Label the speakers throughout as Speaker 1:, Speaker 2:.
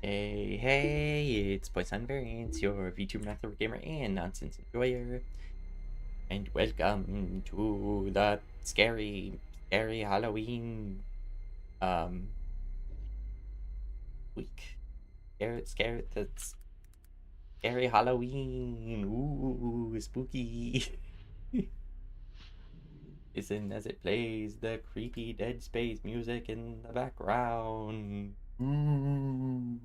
Speaker 1: Hey, it's Poisson Variants, your VTuber Math Gamer and Nonsense Enjoyer. And welcome to the scary Halloween um week. That's scary Halloween. Ooh, spooky. Listen as it plays the creepy Dead Space music in the background. Ooh.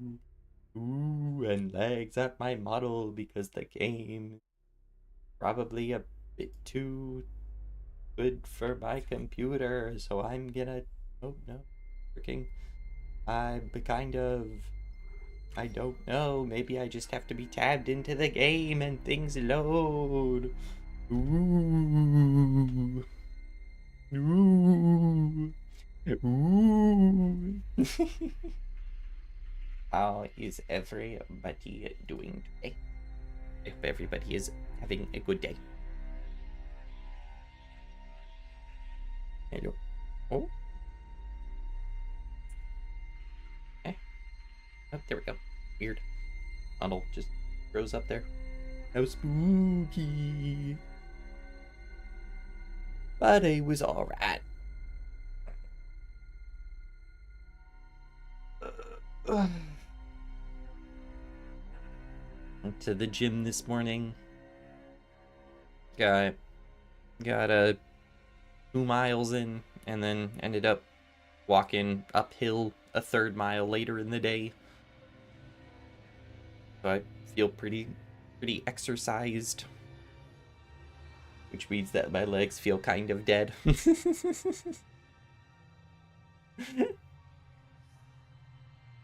Speaker 1: Ooh, and legs at my model because the game is probably a bit too good for my computer, so I'm gonna. Oh no, working. I don't know. Maybe I just have to be tabbed into the game and things load. Ooh. Ooh. Ooh. How is everybody doing today? If everybody is having a good day. Hello. Oh. Okay. Oh, there we go. Weird. Funnel just rose up there. How spooky. But it was alright. Went to the gym this morning. Got 2 miles in, and then ended up walking uphill a 3rd mile later in the day. So I feel pretty exercised, which means that my legs feel kind of dead.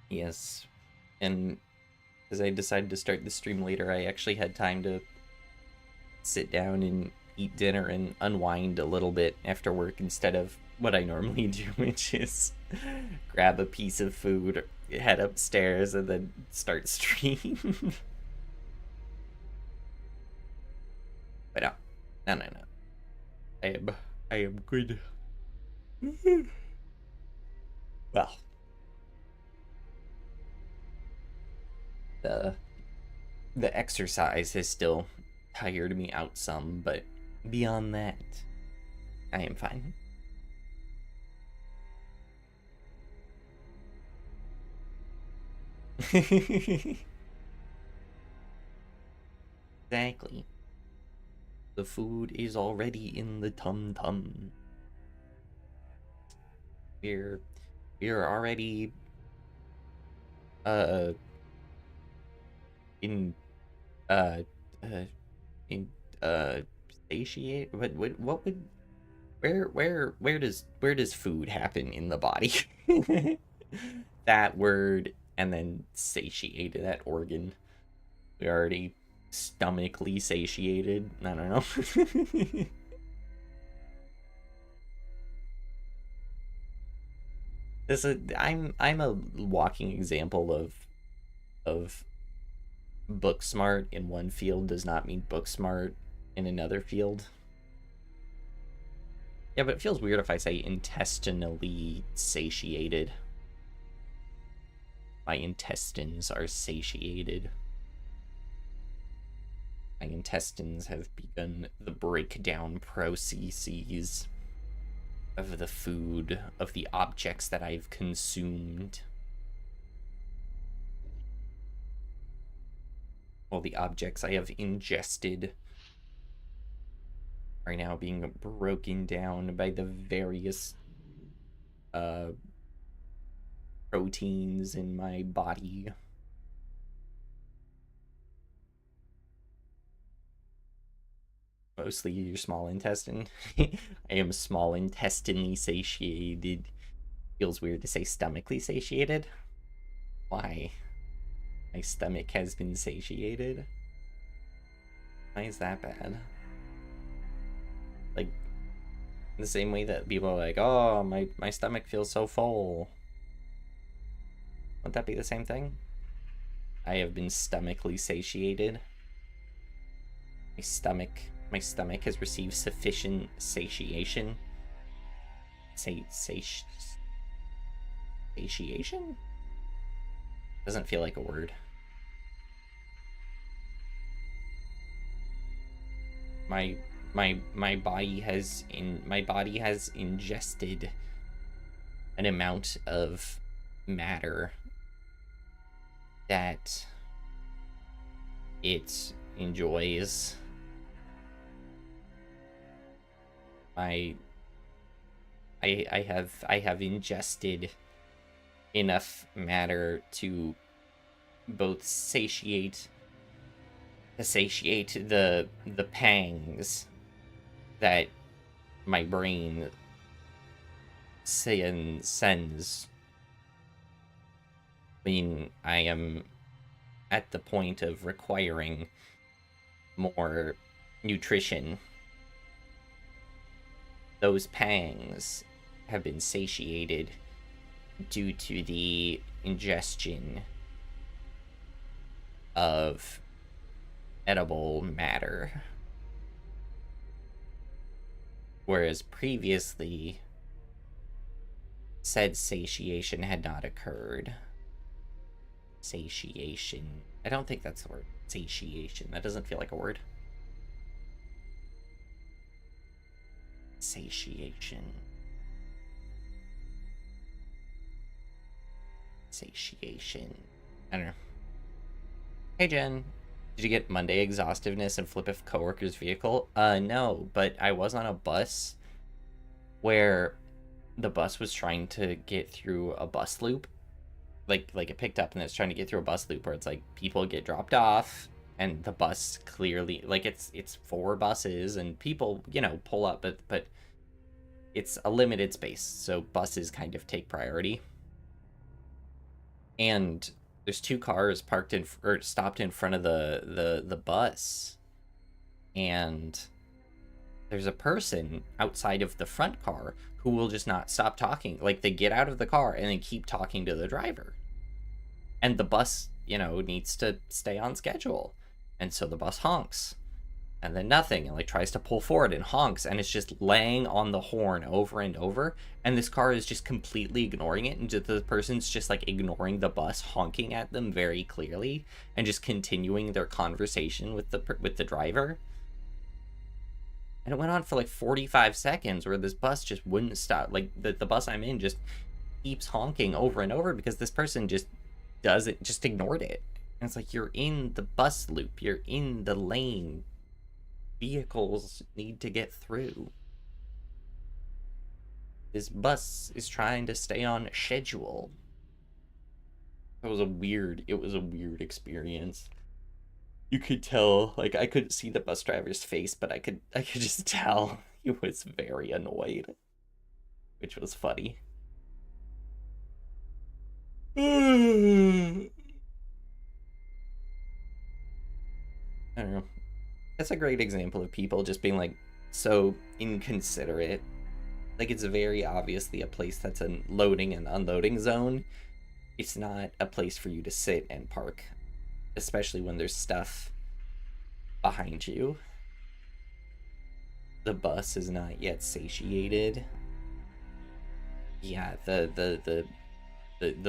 Speaker 1: Yes, and as I decided to start the stream later, I actually had time to sit down and eat dinner and unwind a little bit after work instead of what I normally do, which is grab a piece of food, head upstairs, and then start stream. But no. I am good. Well, the exercise has still tired me out some, but beyond that, I am fine. Exactly. The food is already in the tum-tum. We're already uh in uh uh in satiate. What would where does food happen in the body? That word, and then satiated, that organ. We already stomachly satiated. I don't know. I'm a walking example of book smart in one field does not mean book smart in another field. Yeah, but it feels weird if I say intestinally satiated. My intestines are satiated. My intestines have begun the breakdown processes of the food, of the objects that I've consumed. Well, the objects I have ingested are now being broken down by the various proteins in my body. Mostly your small intestine. I am small intestinally satiated. Feels weird to say stomachly satiated. Why? My stomach has been satiated? Why is that bad? Like, the same way that people are like, oh, my stomach feels so full. Wouldn't that be the same thing? I have been stomachly satiated. My stomach has received sufficient satiation. Satiation? Doesn't feel like a word. My body has ingested an amount of matter that it enjoys. I have ingested enough matter to both satiate the pangs that my brain sends when I am at the point of requiring more nutrition. Those pangs have been satiated due to the ingestion of edible matter. Whereas previously, said satiation had not occurred. Satiation. I don't think that's the word. Satiation. That doesn't feel like a word. Satiation. Satiation. I don't know. Hey, Jen. Did you get Monday exhaustiveness and flip a coworker's vehicle? No, but I was on a bus where the bus was trying to get through a bus loop. Like it picked up and it's trying to get through a bus loop where it's like people get dropped off and the bus clearly, like it's 4 buses and people, you know, pull up, but it's a limited space, so buses kind of take priority. And there's 2 cars parked in or stopped in front of the bus, and there's a person outside of the front car who will just not stop talking. Like, they get out of the car and then keep talking to the driver. And the bus, you know, needs to stay on schedule. And so the bus honks. And then nothing. And, like, tries to pull forward and honks. And it's just laying on the horn over and over. And this car is just completely ignoring it. And the person's just, like, ignoring the bus honking at them very clearly. And just continuing their conversation with the driver. And it went on for like 45 seconds where this bus just wouldn't stop. Like, the bus I'm in just keeps honking over and over because this person just ignored it. And it's like, you're in the bus loop. You're in the lane. Vehicles need to get through. This bus is trying to stay on schedule. It was a weird experience. You could tell, like, I couldn't see the bus driver's face, but I could just tell he was very annoyed, which was funny. I don't know. That's a great example of people just being, like, so inconsiderate. Like, it's very obviously a place that's a loading and unloading zone. It's not a place for you to sit and park, especially when there's stuff behind you. The bus is not yet satiated. Yeah, the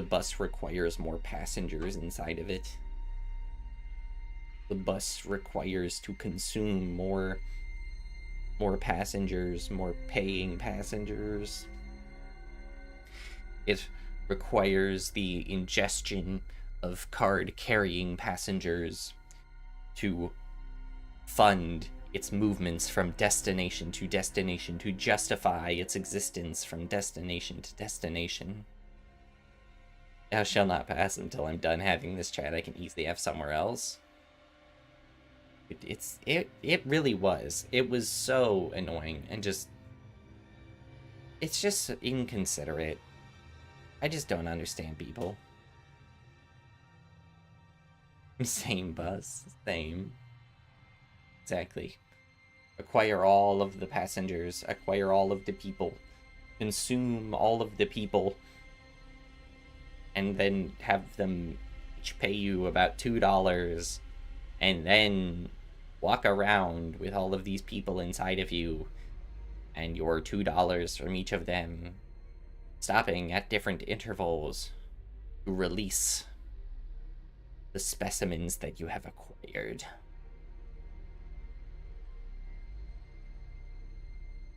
Speaker 1: bus requires more passengers inside of it. The bus requires to consume more passengers, more paying passengers. It requires the ingestion of card-carrying passengers to fund its movements from destination to destination, to justify its existence from destination to destination. Thou shall not pass until I'm done having this chat. I can easily have somewhere else. It really was. It was so annoying and just... It's just inconsiderate. I just don't understand people. Same bus. Same. Exactly. Acquire all of the passengers. Acquire all of the people. Consume all of the people. And then have them each pay you about $2. And then walk around with all of these people inside of you. And your $2 from each of them. Stopping at different intervals to release the specimens that you have acquired.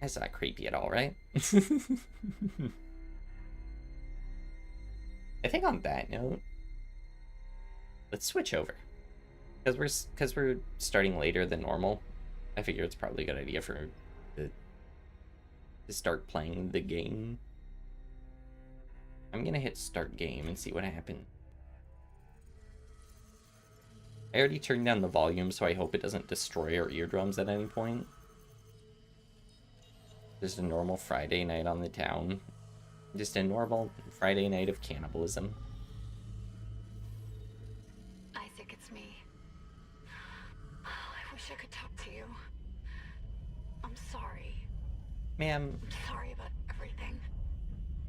Speaker 1: That's not creepy at all, right? I think on that note, let's switch over. Because we're starting later than normal. I figure it's probably a good idea for to start playing the game. I'm gonna hit start game and see what happens. I already turned down the volume, so I hope it doesn't destroy our eardrums at any point. Just a normal Friday night on the town. Just a normal Friday night of cannibalism.
Speaker 2: Isaac, it's me. I wish I could talk to you. I'm sorry.
Speaker 1: Ma'am.
Speaker 2: I'm sorry about everything.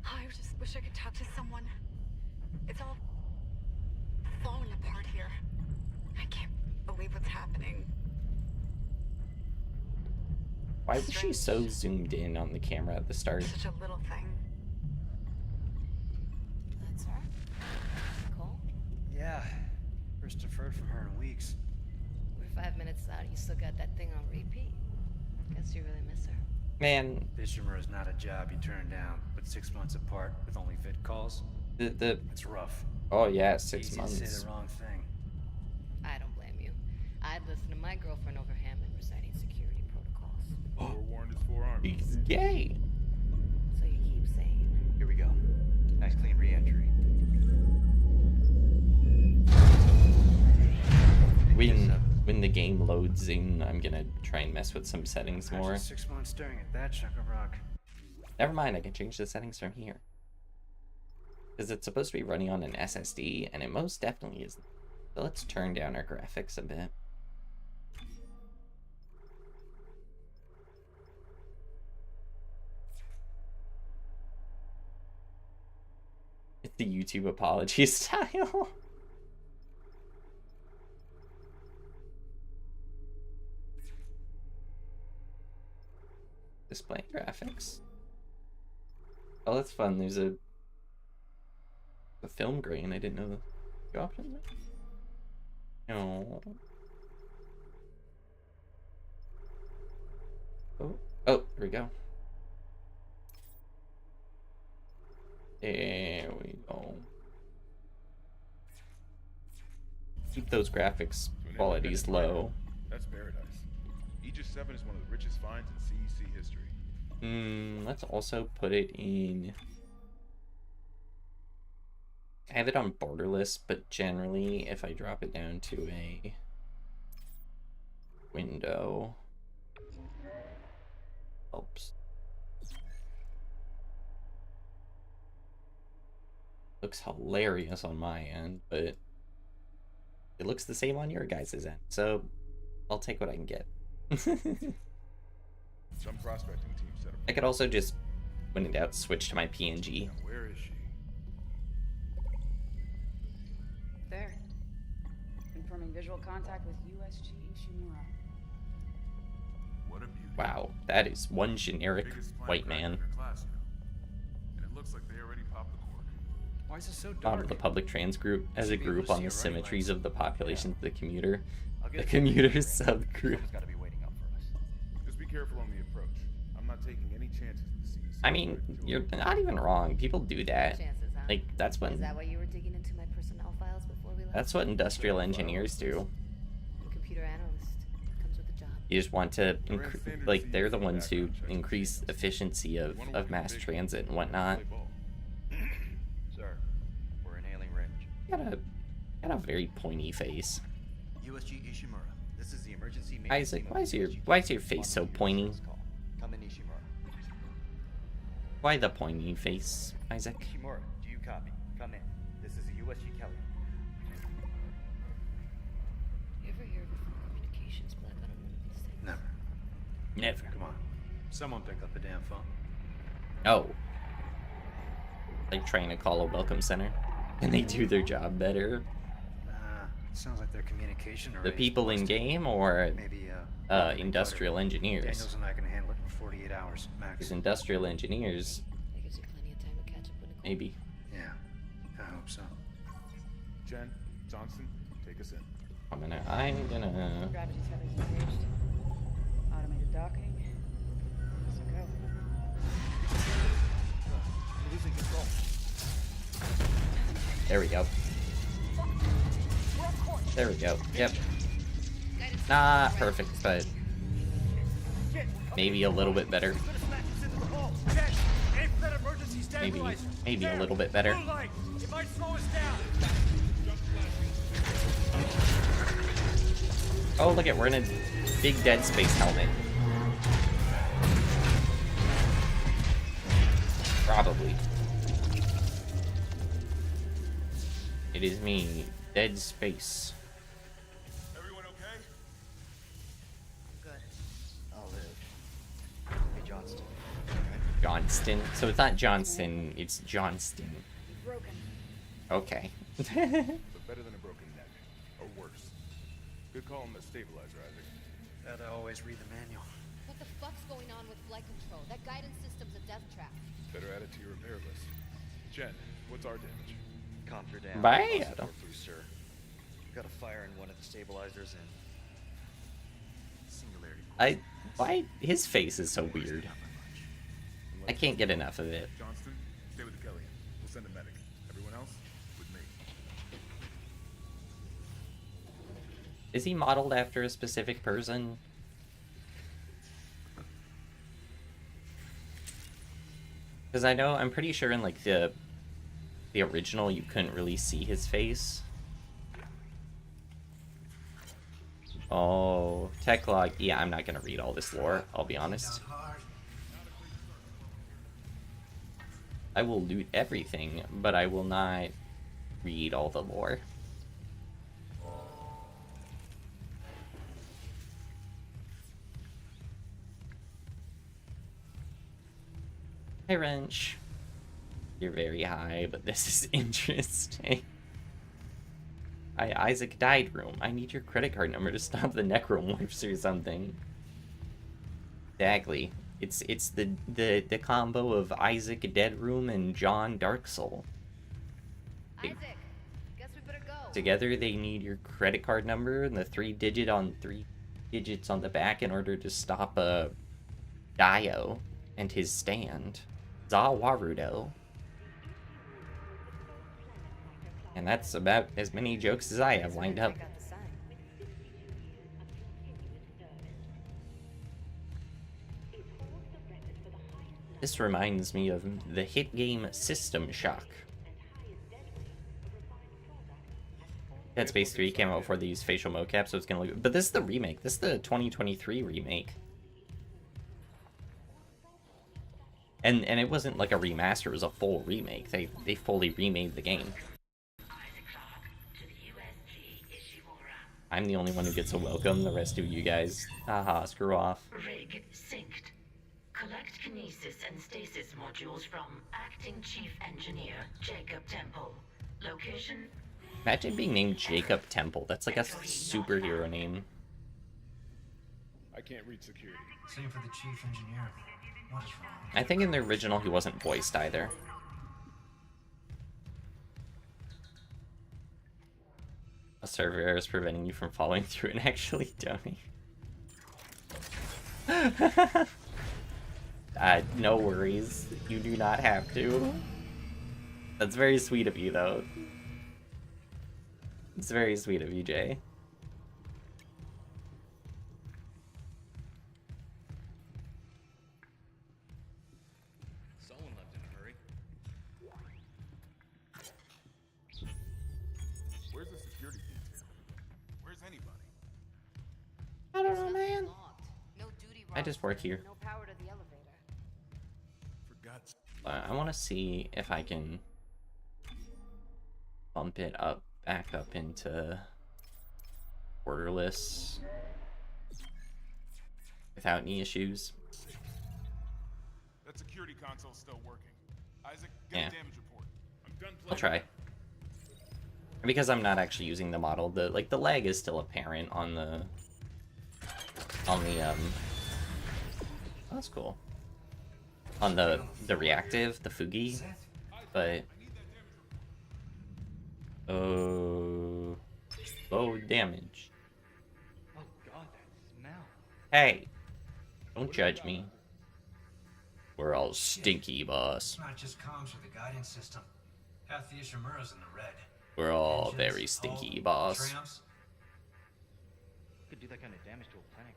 Speaker 2: I just wish I could talk to someone. It's all falling apart here. I can't believe what's happening.
Speaker 1: Why was she so zoomed in on the camera at the start?
Speaker 2: Such a little thing.
Speaker 3: That's her? Cool.
Speaker 4: Yeah. First deferred from her in weeks.
Speaker 3: We're 5 minutes out. You still got that thing on repeat? Guess you really miss her.
Speaker 1: Man,
Speaker 4: Vtuber is not a job you turn down, but 6 months apart with only vid calls. It's rough.
Speaker 1: Oh yeah, 6
Speaker 4: Easy
Speaker 1: months.
Speaker 4: to say the wrong thing.
Speaker 3: I don't blame you. I'd listen to my girlfriend over Hammond reciting security protocols.
Speaker 5: Forewarned is forearmed.
Speaker 1: He's gay.
Speaker 3: So you keep saying.
Speaker 6: Here we go. Nice clean re-entry.
Speaker 1: When the game loads in, I'm gonna try and mess with some settings more.
Speaker 4: Imagine 6 months staring at that chunk of rock.
Speaker 1: Never mind, I can change the settings from here. Because it's supposed to be running on an SSD, and it most definitely isn't. So let's turn down our graphics a bit. It's the YouTube apology style. Display graphics. Oh, that's fun. There's a film grain. I didn't know the option. No. Oh, there we go. There we go. Keep those graphics qualities low.
Speaker 5: That's paradise. Aegis 7 is one of the richest finds in CEC history.
Speaker 1: Let's also put it in. I have it on borderless, but generally, if I drop it down to a window, helps. Looks hilarious on my end, but it looks the same on your guys' end. So I'll take what I can get.
Speaker 5: Some prospecting team set up.
Speaker 1: I could also just, when in doubt, switch to my PNG.
Speaker 5: Now, where is she?
Speaker 7: There. Confirming visual contact with USG Ishimura.
Speaker 5: What a beauty.
Speaker 1: Wow, that is one generic
Speaker 5: Biggest plant
Speaker 1: white
Speaker 5: crack in
Speaker 1: man.
Speaker 5: their class now. And it looks like they already popped the cork.
Speaker 4: Why is it so
Speaker 1: Thought
Speaker 4: dark?
Speaker 1: of the public trans group as a
Speaker 4: Should be able
Speaker 1: group
Speaker 4: to
Speaker 1: on
Speaker 4: see
Speaker 1: the
Speaker 4: it right
Speaker 1: symmetries
Speaker 4: away.
Speaker 1: of the population of the commuter.
Speaker 6: I'll
Speaker 1: The
Speaker 6: get
Speaker 1: commuter
Speaker 6: ring.
Speaker 1: subgroup.
Speaker 6: Someone's got to be waiting up for us.
Speaker 5: Just be careful on the approach. I'm not taking any chances with the CEC.
Speaker 1: I mean, you're not even wrong. People do that.
Speaker 3: Chances, huh?
Speaker 1: Like, that's
Speaker 3: Is
Speaker 1: what
Speaker 3: that why you were digging into my personnel files before we left?
Speaker 1: that's what industrial engineers do.
Speaker 3: Computer analyst. Comes with the job.
Speaker 1: You just want to like, they're the ones who increase efficiency of mass transit and whatnot.
Speaker 5: Play ball.
Speaker 6: Sir, we're inhaling range.
Speaker 1: Got a very pointy face.
Speaker 6: USG Ishimura. This is the emergency
Speaker 1: Isaac, why is your face so pointy?
Speaker 6: Come in, Ishimura.
Speaker 1: Why the pointy face, Isaac?
Speaker 6: Ishimura, do you copy? Come in. This is the USG Kelly.
Speaker 3: You ever hear of a communications blackout on one of these things?
Speaker 4: Never.
Speaker 1: Never.
Speaker 4: Come on. Someone pick up the damn phone.
Speaker 1: Oh. Like trying to call a welcome center. Can they do their job better?
Speaker 4: Sounds like their communication
Speaker 1: The
Speaker 4: array is
Speaker 1: people in
Speaker 4: busted.
Speaker 1: game or
Speaker 4: Maybe,
Speaker 1: industrial engineers?
Speaker 4: Daniels and I can handle it in 48 hours, max.
Speaker 1: Because industrial engineers,
Speaker 3: That gives you plenty of time to catch up with Nicole.
Speaker 1: maybe.
Speaker 4: Yeah, I hope so.
Speaker 5: Jen, Johnson, take us in.
Speaker 1: I'm gonna.
Speaker 7: Gravity tethers engaged. Automated docking. So go.
Speaker 5: I'm losing control.
Speaker 1: There we go. There we go. Yep. Not perfect, but maybe a little bit better. Maybe a little bit better. Oh, look at, we're in a big Dead Space helmet. Probably. It is me, Dead Space.
Speaker 5: Everyone okay?
Speaker 6: Good. I'll live. Hey, Johnston.
Speaker 1: Johnston? So it's not Johnson, it's Johnston.
Speaker 7: Broken.
Speaker 1: Okay.
Speaker 5: But better than a broken neck. Or worse. Good call on the stabilizer, Isaac.
Speaker 4: Gotta always read the manual.
Speaker 3: What the fuck's going on with flight control? That guidance system's a death trap.
Speaker 5: Better add it to your repair list. Jen, what's our damage?
Speaker 6: Copter down.
Speaker 1: Bye.
Speaker 6: Through, sir. Got a fire in one of the stabilizers and singularity.
Speaker 1: Why his face is so weird? I can't get enough of it.
Speaker 5: Johnston, stay with the Kellyan. We'll send a medic. Everyone else, with me.
Speaker 1: Is he modeled after a specific person? Because I know, I'm pretty sure in like the original you couldn't really see his face. Oh, tech log. Yeah, I'm not gonna read all this lore, I'll be honest. I will loot everything, but I will not read all the lore. Hey, Wrench. You're very high, but this is interesting. Isaac died room. I need your credit card number to stop the necro wipes or something. Exactly. It's the combo of Isaac Dead Room and John Dark Soul.
Speaker 3: Isaac, guess we better go.
Speaker 1: Together they need your credit card number and the three digits on the back in order to stop Dio and his stand. Zawarudo. And that's about as many jokes as I have lined up.
Speaker 3: Check out the sign.
Speaker 1: This reminds me of the hit game System Shock. Dead Space 3 came out before they used facial mocap, so it's gonna look... But this is the remake. This is the 2023 remake. And it wasn't like a remaster, it was a full remake. They fully remade the game. I'm the only one who gets a welcome, the rest of you guys, haha, screw off.
Speaker 8: Rig synced. Collect kinesis and stasis modules from Acting Chief Engineer Jacob Temple. Location?
Speaker 1: Imagine being named Jacob Temple, that's like a superhero name.
Speaker 5: I can't reach security.
Speaker 9: Same for the chief engineer. What is wrong?
Speaker 1: I think in the original he wasn't voiced either. A server error is preventing you from following through and actually donating. No worries. You do not have to. That's very sweet of you, though. It's very sweet of you, Jay.
Speaker 4: Someone left in a hurry.
Speaker 5: Where's the security detail? Where's anybody?
Speaker 1: I don't know, man.
Speaker 3: Locked. No duty
Speaker 1: I just work here.
Speaker 7: No power to the elevator.
Speaker 5: For God's
Speaker 1: I want to see if I can bump it up, back up into borderless without any issues.
Speaker 5: That security console's still working. Isaac, get
Speaker 1: Yeah.
Speaker 5: a damage report. I'm done playing.
Speaker 1: I'll try. Because I'm not actually using the model, the lag is still apparent on the oh, that's cool. On the reactive, the Fugi, but Low damage.
Speaker 6: Oh god, that smell.
Speaker 1: Hey, don't judge me. We're all stinky, boss.
Speaker 9: It's not just comms with the guidance system. Half the Ishimura's in the red.
Speaker 1: We're all
Speaker 9: Engines,
Speaker 1: very stinky,
Speaker 9: hull,
Speaker 1: boss.
Speaker 9: trams.
Speaker 6: Could do that kind of damage to a planet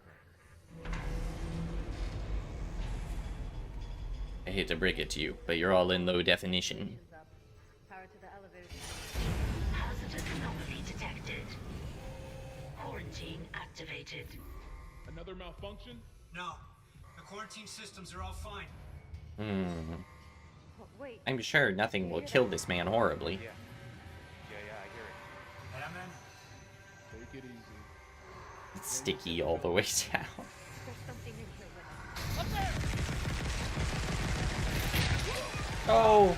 Speaker 6: cracker.
Speaker 1: I hate to break it to you, but you're all in low definition.
Speaker 3: Power to the elevator.
Speaker 8: Hazardous anomaly detected. Quarantine activated.
Speaker 5: Another malfunction?
Speaker 9: No. The quarantine systems are all fine.
Speaker 3: Oh, wait.
Speaker 1: I'm sure nothing will kill this man horribly.
Speaker 6: Yeah, I hear it.
Speaker 9: Hey, man.
Speaker 5: Take it easy.
Speaker 1: It's sticky all the way down.
Speaker 3: There's something in here with
Speaker 1: Oh!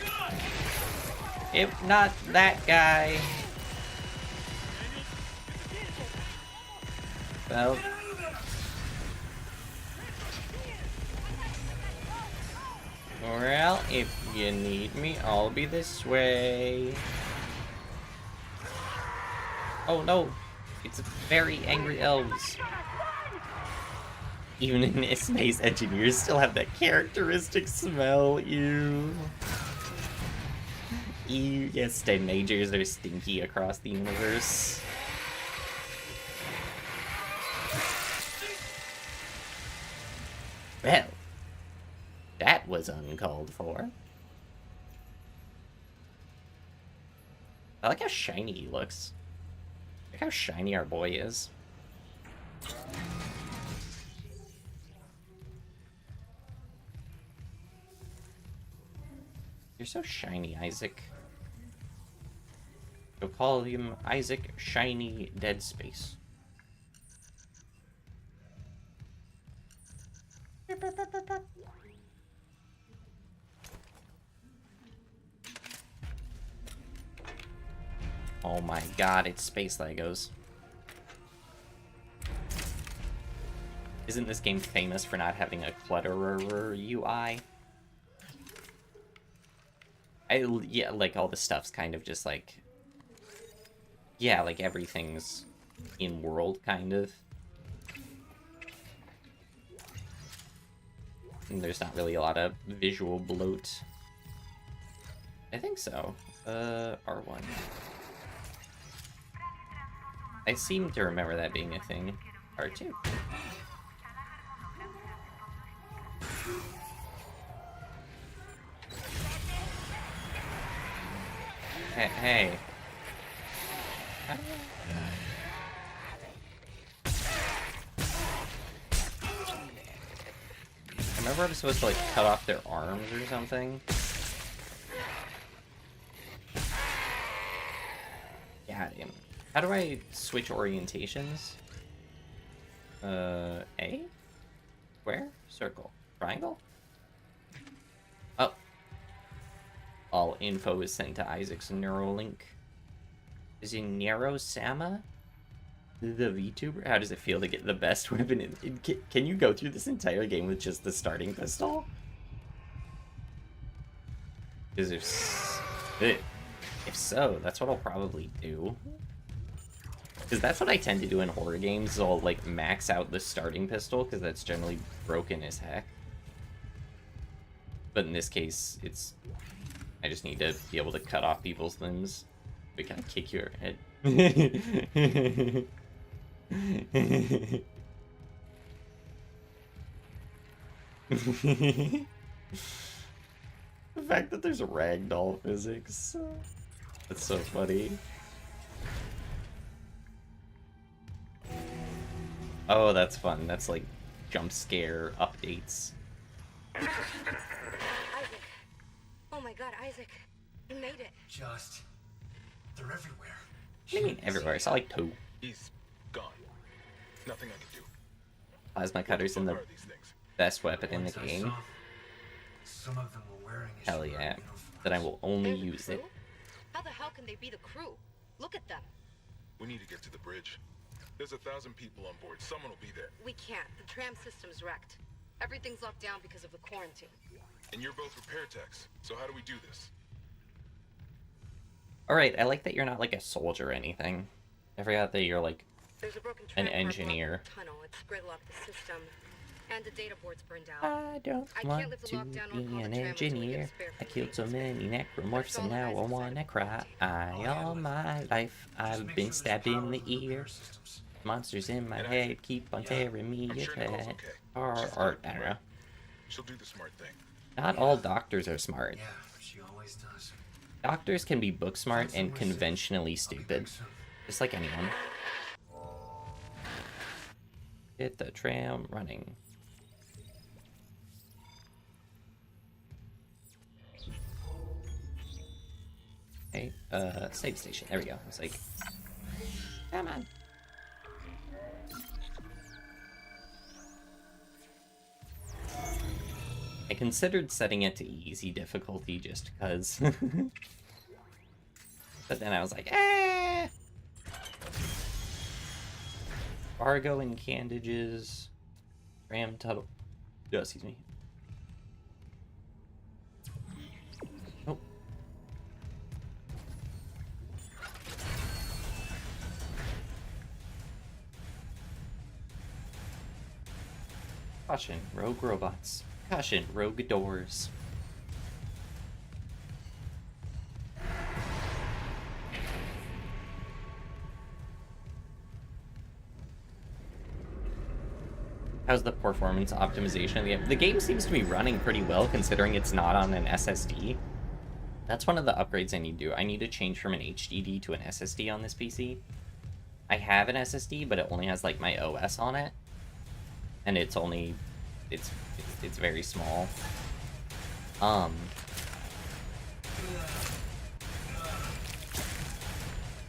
Speaker 1: If not that guy. Well. Well, if you need me, I'll be this way. Oh no! It's very angry elves. Even in Space Engineers still have that characteristic smell, ew. Ew, yes, teenagers are stinky across the universe. Well, that was uncalled for. I like how shiny he looks. Look how shiny our boy is. You're so shiny, Isaac. We'll call him Isaac Shiny Dead Space. Oh my god, it's space Legos. Isn't this game famous for not having a clutterer UI? Yeah, like all the stuff's kind of just like... Yeah, like everything's in world, kind of. And there's not really a lot of visual bloat. I think so. R1. I seem to remember that being a thing. R2. Hey. I remember I'm supposed to like cut off their arms or something. God damn. How do I switch orientations? A? Square? Circle? Triangle? Oh. All info is sent to Isaac's Neuralink. Is he Nero-sama? The VTuber? How does it feel to get the best weapon in can you go through this entire game with just the starting pistol? Because if so, that's what I'll probably do. Because that's what I tend to do in horror games, is I'll like max out the starting pistol, because that's generally broken as heck. But in this case, I just need to be able to cut off people's limbs. We kind of kick your head. The fact that there's ragdoll physics. That's so funny. Oh, that's fun. That's like jump scare updates.
Speaker 2: Isaac. Oh my god, Isaac. You made it.
Speaker 9: Just... They're everywhere.
Speaker 1: What do you mean everywhere? I saw like 2.
Speaker 5: He's gone. Nothing I can do.
Speaker 1: Plasma cutter's in the
Speaker 5: What are these things?
Speaker 1: best weapon in the
Speaker 9: Ones I
Speaker 1: game.
Speaker 9: saw, some of them were wearing
Speaker 1: Hell
Speaker 9: Ishimura
Speaker 1: yeah.
Speaker 9: uniforms.
Speaker 1: That I will only
Speaker 2: They're the
Speaker 1: use it.
Speaker 2: crew? How the hell can they be the crew? Look at them.
Speaker 5: We need to get to the bridge. There's 1,000 people on board. Someone will be there.
Speaker 2: We can't. The tram system's wrecked. Everything's locked down because of the quarantine.
Speaker 5: And you're both repair techs. So how do we do this?
Speaker 1: Alright, I like that you're not like a soldier or anything. I forgot that you're like
Speaker 2: There's a broken
Speaker 1: an
Speaker 2: tram car
Speaker 1: engineer.
Speaker 2: blocking the tunnel. It's gridlocked the system. And the data board's burned out.
Speaker 1: I don't
Speaker 2: I
Speaker 1: want
Speaker 2: can't lift the
Speaker 1: to
Speaker 2: lockdown or
Speaker 1: be
Speaker 2: call the
Speaker 1: an
Speaker 2: tram until we get a
Speaker 1: engineer.
Speaker 2: spare
Speaker 1: I killed so
Speaker 2: containment
Speaker 1: many necromorphs and now I wanna cry.
Speaker 9: yeah,
Speaker 1: All
Speaker 9: look.
Speaker 1: my life
Speaker 9: Just
Speaker 1: I've
Speaker 9: make
Speaker 1: been
Speaker 9: sure there's
Speaker 1: stabbed
Speaker 9: power
Speaker 1: in the
Speaker 9: in the repair
Speaker 1: ear.
Speaker 9: systems.
Speaker 1: Monsters in my
Speaker 5: And
Speaker 1: head keep on
Speaker 5: yeah,
Speaker 1: tearing me
Speaker 5: I'm sure Nicole's
Speaker 1: apart.
Speaker 5: okay.
Speaker 1: Or,
Speaker 5: She's
Speaker 1: or,
Speaker 5: good,
Speaker 1: I don't
Speaker 5: right?
Speaker 1: know.
Speaker 5: She'll do the smart thing.
Speaker 1: Not all doctors are smart.
Speaker 9: Yeah, but she always does.
Speaker 1: Doctors can be book smart
Speaker 9: Find
Speaker 1: and
Speaker 9: somewhere safe.
Speaker 1: conventionally
Speaker 9: I'll be
Speaker 1: stupid.
Speaker 9: back soon.
Speaker 1: Just like anyone. Get the tram running. Okay, save station. There we go. I was like, come on. I considered setting it to easy difficulty just because. But then I was like, eh. Fargo and Candage's Ram Tuttle. Oh, excuse me. Oh. Caution, rogue robots. Caution, rogue doors. How's the performance optimization of the game? The game seems to be running pretty well considering it's not on an SSD. That's one of the upgrades I need to do. I need to change from an HDD to an SSD on this PC. I have an SSD, but it only has like my OS on it. And it's only it's very small.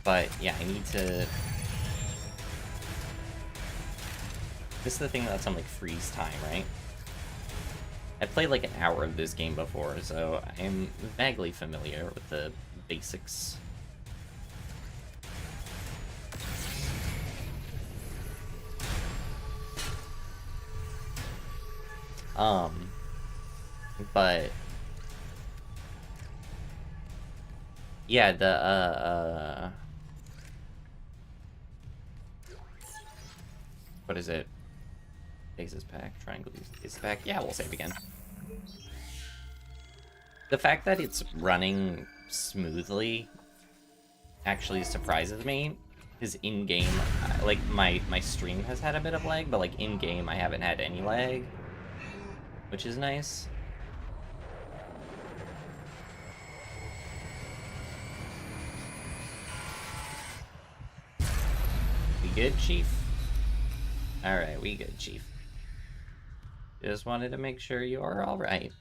Speaker 1: But yeah, I need to. This is the thing that's on like freeze time, right? I played like an hour of this game before, so I'm vaguely familiar with the basics. But yeah, the what is it? Basis pack, triangle basis pack. Yeah, we'll save again. The fact that it's running smoothly actually surprises me, because in-game, like, my stream has had a bit of lag, but like in-game I haven't had any lag, which is nice. We good, Chief? Alright, we good, Chief. Just wanted to make sure you are alright.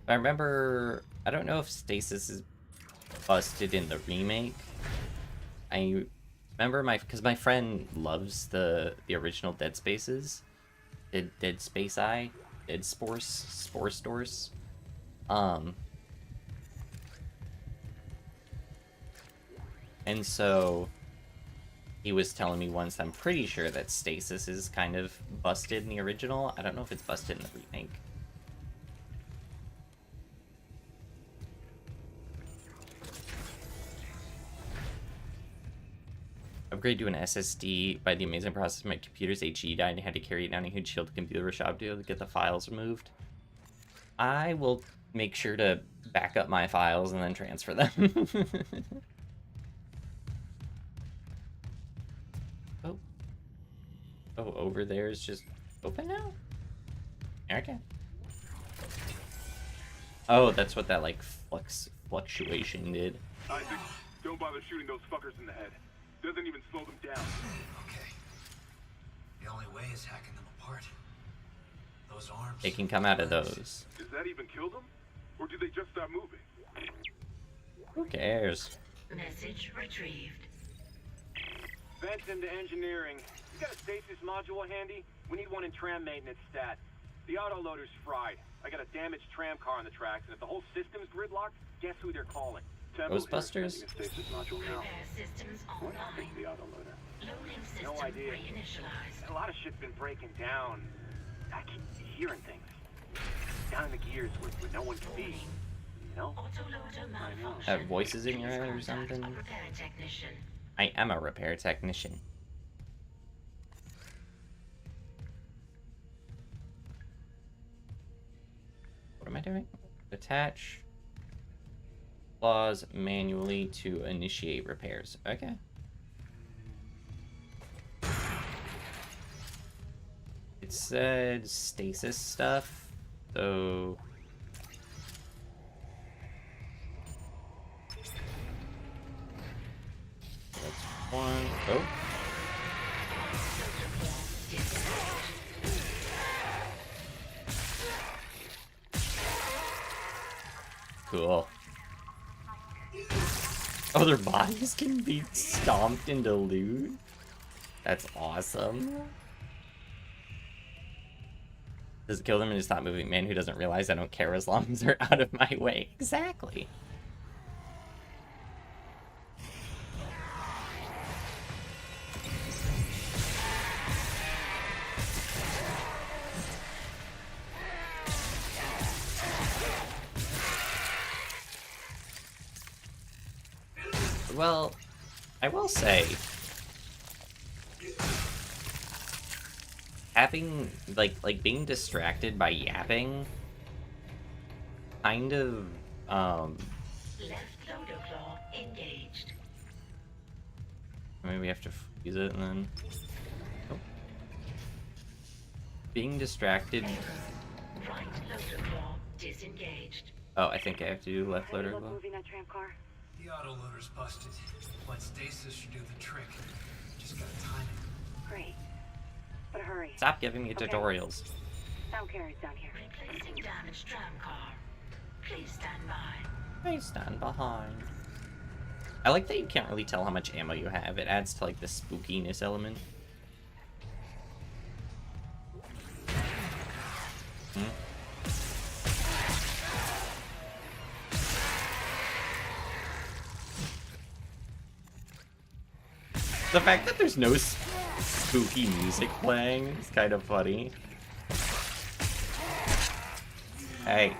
Speaker 1: I remember... I don't know if Stasis is busted in the remake. I remember because my friend loves the original Dead Spaces. Dead Space Eye? Dead Spore Stores? And so he was telling me once, I'm pretty sure that Stasis is kind of busted in the original. I don't know if it's busted in the remake. Upgrade to an SSD. By the amazing process, my computer's HE died and I had to carry it down a huge shield to computer shop to get the files removed. I will make sure to back up my files and then transfer them. Oh, over there is just open now? Okay. Oh, that's what that, like, fluctuation did.
Speaker 5: I think don't bother shooting those fuckers in the head. Doesn't even slow them down.
Speaker 9: Okay. The only way is hacking them apart. Those arms.
Speaker 1: They can come out of those.
Speaker 5: Does that even kill them? Or do they just stop moving?
Speaker 1: Who cares?
Speaker 8: Message retrieved.
Speaker 10: Vents into engineering. You got a stasis module handy? We need one in tram maintenance stat. The autoloader's fried. I got a damaged tram car on the tracks, and if the whole system's gridlocked, guess who they're calling?
Speaker 1: Ghostbusters?
Speaker 10: Stasis module now.
Speaker 8: Repair systems
Speaker 10: What
Speaker 8: online.
Speaker 10: happened to the autoloader?
Speaker 8: Loading system
Speaker 10: No idea.
Speaker 8: reinitialized.
Speaker 10: A lot of shit's been breaking down. I keep hearing things. down the gears where no one can be. You know?
Speaker 1: Have voices in your head or something? I am a repair technician. What am I doing? Attach claws manually to initiate repairs. Okay. It said stasis stuff, so... That's one. Oh. Cool. Oh, their bodies can be stomped into loot? That's awesome. Does it kill them and just stop moving? Man who doesn't realize I don't care as long as they're out of my way. Exactly. Well, I will say, having, like being distracted by yapping, kind of,
Speaker 8: Left loader claw engaged.
Speaker 1: maybe we have to use it and then, oh. Being distracted.
Speaker 8: Right loader claw disengaged.
Speaker 1: Oh, I think I have to do left loader claw.
Speaker 7: Moving that tram car.
Speaker 9: The autoloader's busted, but stasis should do the trick. Just gotta time it.
Speaker 7: Great. But hurry.
Speaker 1: Stop giving me
Speaker 7: Okay.
Speaker 1: tutorials.
Speaker 7: Sound carrier's down here.
Speaker 8: Replacing damaged tram car. Please stand by.
Speaker 1: Please stand behind. I like that you can't really tell how much ammo you have. It adds to like the spookiness element. The fact that there's no spooky music playing is kind of funny. Hey.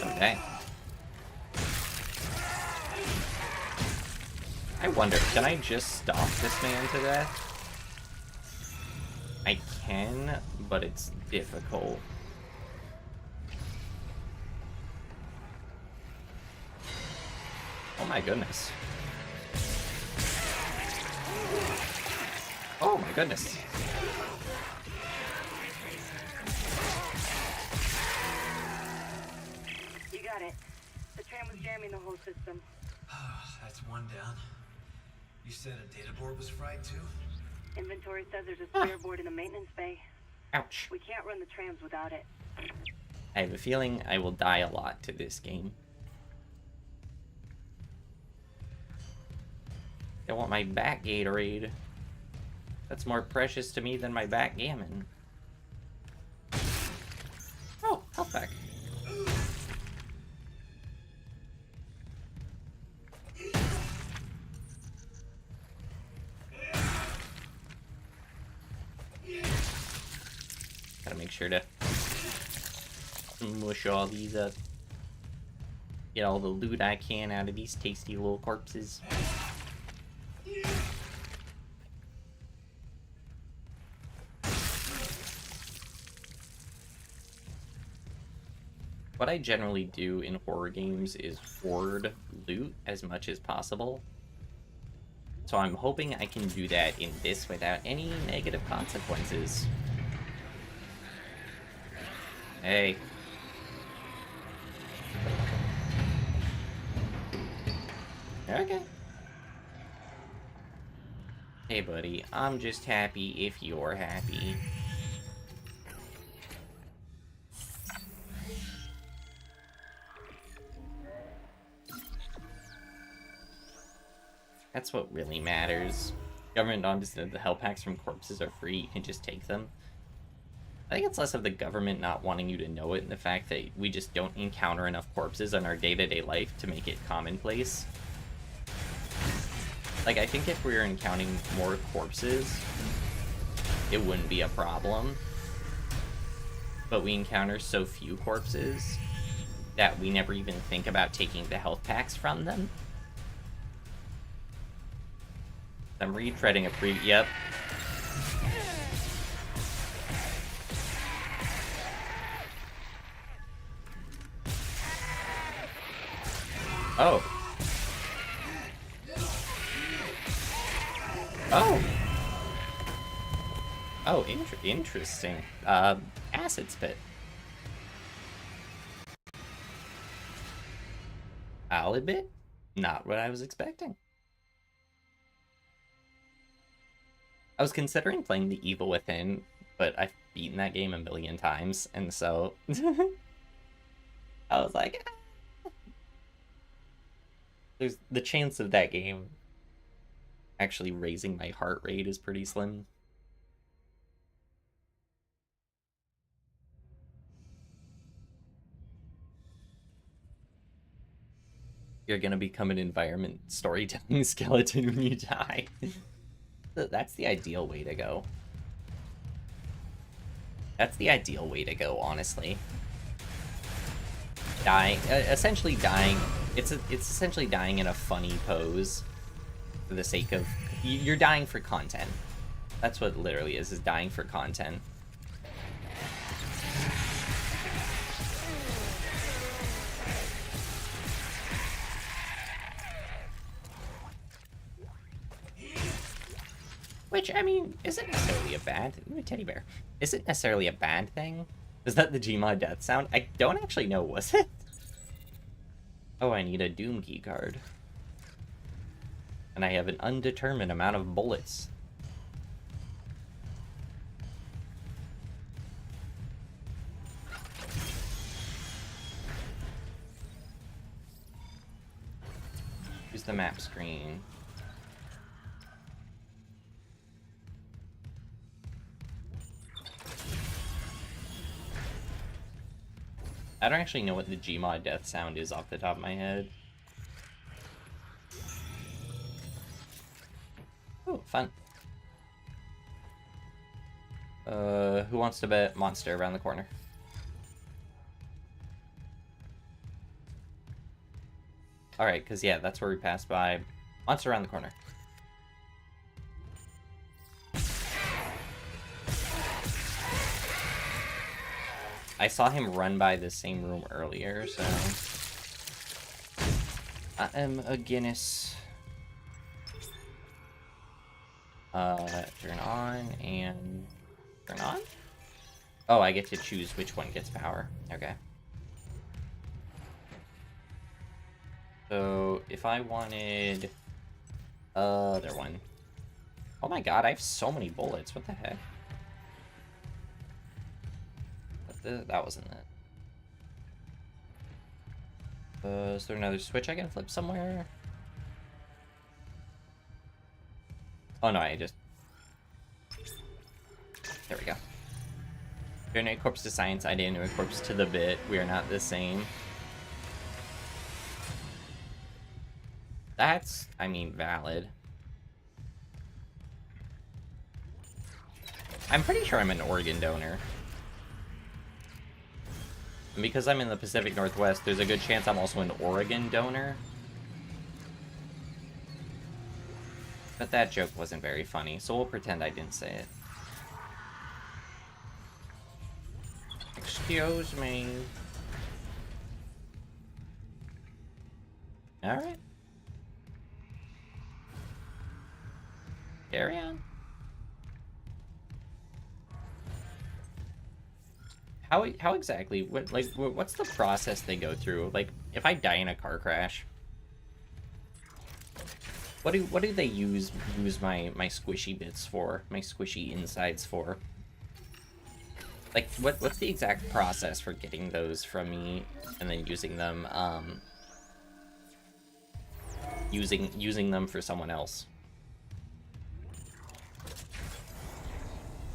Speaker 1: Okay. I wonder, can I just stomp this man to death? I can, but it's difficult. Oh my goodness. Oh my goodness.
Speaker 7: You got it. The tram was jamming the whole system.
Speaker 9: That's one down. You said a data board was fried too?
Speaker 7: Inventory says there's a spare board in the maintenance bay.
Speaker 1: Ouch.
Speaker 7: We can't run the trams without it.
Speaker 1: I have a feeling I will die a lot to this game. I want my back Gatorade. That's more precious to me than my backgammon. Oh, health pack. Gotta make sure to mush all these up. Get all the loot I can out of these tasty little corpses. What I generally do in horror games is hoard loot as much as possible. So I'm hoping I can do that in this without any negative consequences. Hey. Okay. Hey buddy, I'm just happy if you're happy. That's what really matters. Government notice that the health packs from corpses are free, you can just take them. I think it's less of the government not wanting you to know it and the fact that we just don't encounter enough corpses in our day-to-day life to make it commonplace. Like, I think if we were encountering more corpses, it wouldn't be a problem. but we encounter so few corpses that we never even think about taking the health packs from them. I'm retreading a yep. Oh. Oh. Oh, interesting. Acid spit. I'll admit, not what I was expecting. I was considering playing The Evil Within, but I've beaten that game a million times, and so I was like, there's the chance of that game actually raising my heart rate is pretty slim. You're gonna become an environment storytelling skeleton when you die. That's the ideal way to go. That's the ideal way to go, honestly. Dying, essentially dying. It's essentially dying in a funny pose for the sake of you're dying for content. That's what it literally is dying for content. Which, I mean, isn't necessarily a bad... Ooh, a teddy bear. Isn't necessarily a bad thing. Is that the Gmod death sound? I don't actually know, was it? Oh, I need a Doom key card. And I have an undetermined amount of bullets. Use the map screen. I don't actually know what the Gmod death sound is off the top of my head. Oh, fun. Who wants to bet monster around the corner? Alright, because yeah, that's where we passed by. Monster around the corner. I saw him run by the same room earlier, so... I am a Guinness. Turn on and... Turn on? Oh, I get to choose which one gets power. Okay. So, if I wanted... other one. Oh my god, I have so many bullets. What the heck? That wasn't it. Is there another switch I can flip somewhere? Oh no, I just... There we go. Donate corpse to science, I didn't do a corpse to the bit. We are not the same. That's, I mean, valid. I'm pretty sure I'm an organ donor. And because I'm in the Pacific Northwest, there's a good chance I'm also an Oregon donor. But that joke wasn't very funny, so we'll pretend I didn't say it. Excuse me. Alright. Carry on. How exactly, what's the process they go through? Like, if I die in a car crash, what do they use my squishy bits for? My squishy insides for? Like, what's the exact process for getting those from me and then using them, using them for someone else?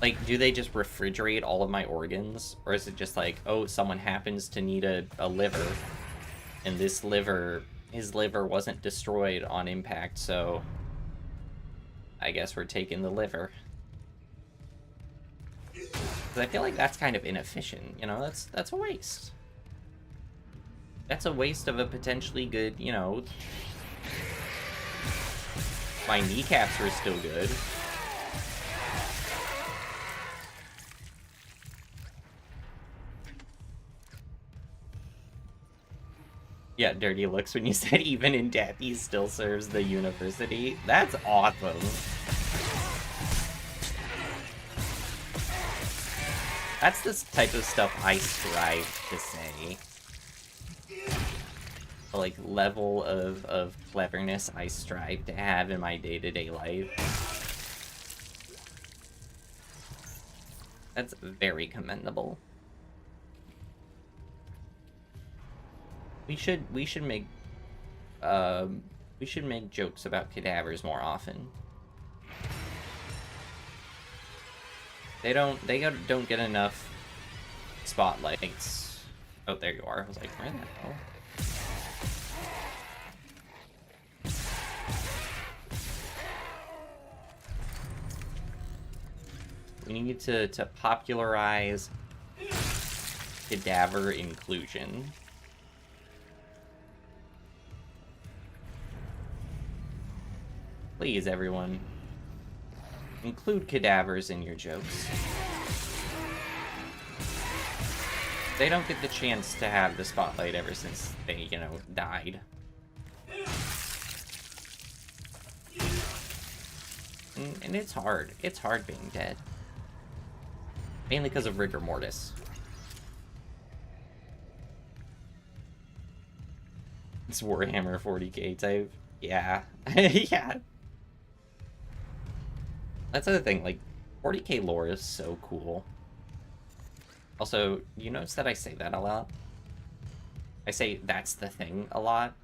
Speaker 1: Like, do they just refrigerate all of my organs? Or is it just like, oh, someone happens to need a liver, and this liver, his liver wasn't destroyed on impact, so I guess we're taking the liver. Because I feel like that's kind of inefficient, you know? That's a waste. That's a waste of a potentially good, you know... My kneecaps were still good. Yeah, dirty looks when you said even in death he still serves the university. That's awesome. That's the type of stuff I strive to say. The, like, level of cleverness I strive to have in my day-to-day life. That's very commendable. We should make jokes about cadavers more often. They don't get enough spotlights. Oh, there you are. I was like, where the hell? We need to popularize cadaver inclusion. Please, everyone. Include cadavers in your jokes. They don't get the chance to have the spotlight ever since they, you know, died. And it's hard. It's hard being dead. Mainly because of rigor mortis. It's Warhammer 40k type. Yeah. Yeah. That's the other thing, like, 40k lore is so cool. Also, you notice that I say that a lot? I say, that's the thing, a lot.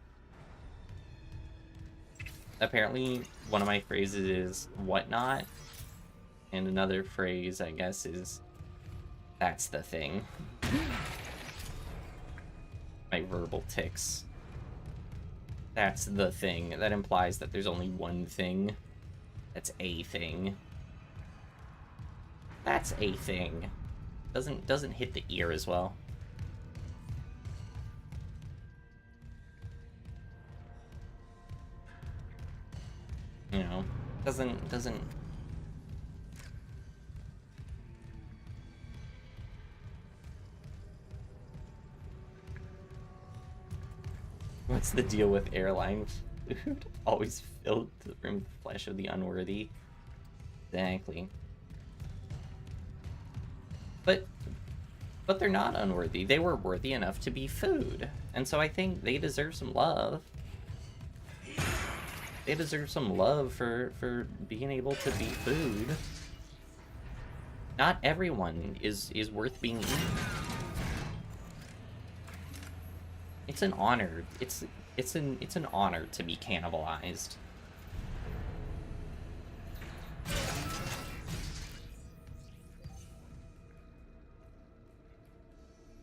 Speaker 1: Apparently, one of my phrases is, whatnot. And another phrase, I guess, is, that's the thing. My verbal tics. That's the thing. That implies that there's only one thing. That's a thing. That's a thing. Doesn't hit the ear as well. You know, doesn't. What's the deal with airline food? Always filled the room with flesh of the unworthy. Exactly. But they're not unworthy. They were worthy enough to be food. And so I think they deserve some love. They deserve some love for being able to be food. Not everyone is worth being eaten. It's an honor. It's an honor to be cannibalized.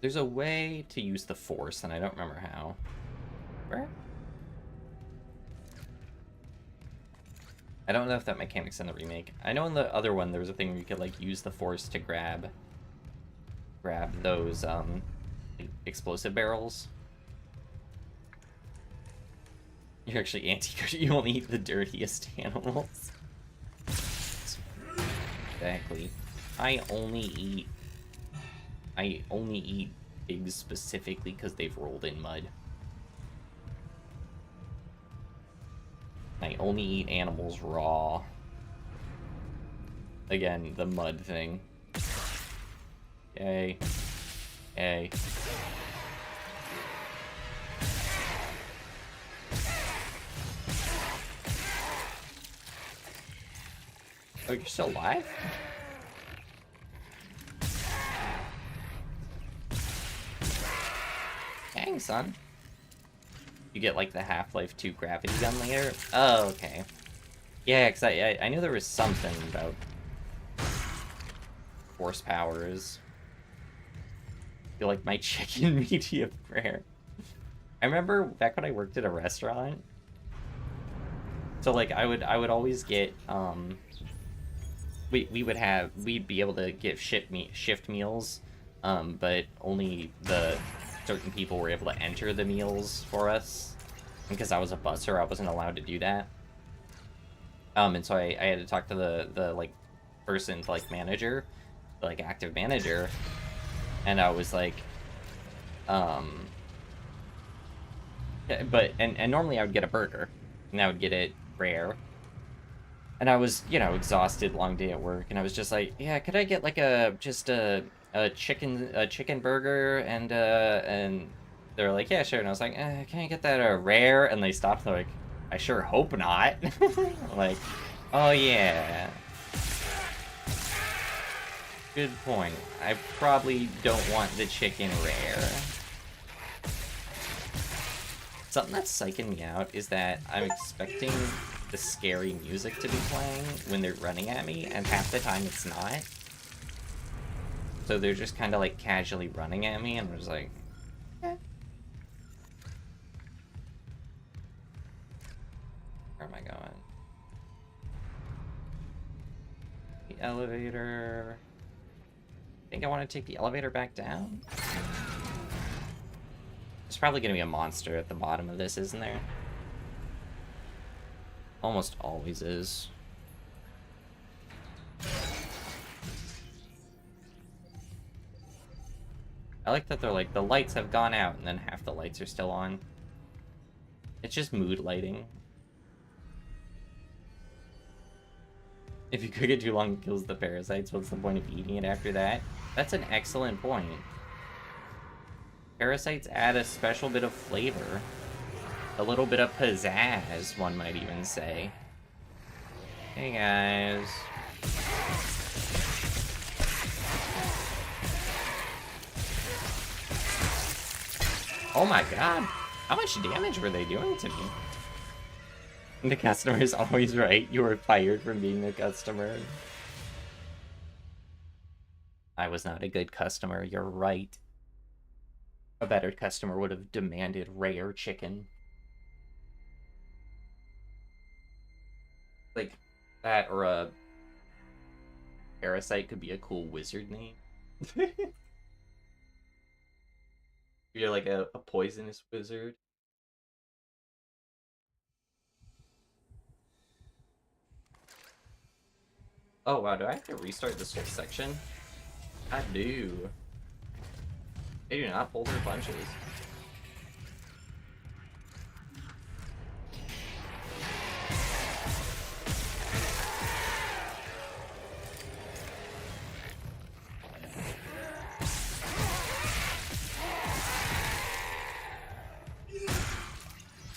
Speaker 1: There's a way to use the Force, and I don't remember how. Where? I don't know if that mechanic's in the remake. I know in the other one there was a thing where you could, like, use the Force to grab those explosive barrels. You're actually anti-kosher. You only eat the dirtiest animals. Exactly. I only eat pigs specifically because they've rolled in mud. I only eat animals raw. Again, the mud thing. Yay. Yay. Oh, you're still alive? Dang, son. You get, like, the Half-Life 2 gravity gun later? Oh, okay. Yeah, because I knew there was something about force powers. I feel like my chicken medium rare. I remember back when I worked at a restaurant. So, like, I would always get, we'd be able to give shift meals, but only the certain people were able to enter the meals for us. And because I was a busser, I wasn't allowed to do that. And so I had to talk to the like person, like manager, like active manager, and I was like, but normally I would get a burger, and I would get it rare. And I was, you know, exhausted, long day at work, and I was just like, yeah, could I get like a chicken burger, and they're like, yeah, sure. And I was like, can I get that rare? And they stopped. They're like, I sure hope not. Like, oh yeah. Good point. I probably don't want the chicken rare. Something that's psyching me out is that I'm expecting the scary music to be playing when they're running at me, and half the time it's not. So they're just kind of like casually running at me, and I'm just like, eh. Where am I going? The elevator. I think I want to take the elevator back down. There's probably going to be a monster at the bottom of this, isn't there? Almost always is. I like that they're like, the lights have gone out, and then half the lights are still on. It's just mood lighting. If you cook it too long, it kills the parasites. What's the point of eating it after that? That's an excellent point. Parasites add a special bit of flavor. A little bit of pizzazz, one might even say. Hey guys. Oh my god. How much damage were they doing to me? The customer is always right. You were fired from being a customer. I was not a good customer, you're right. A better customer would have demanded rare chicken. Like, that or a parasite could be a cool wizard name. You're like a poisonous wizard. Oh wow, do I have to restart this whole section? I do. They do not pull their punches.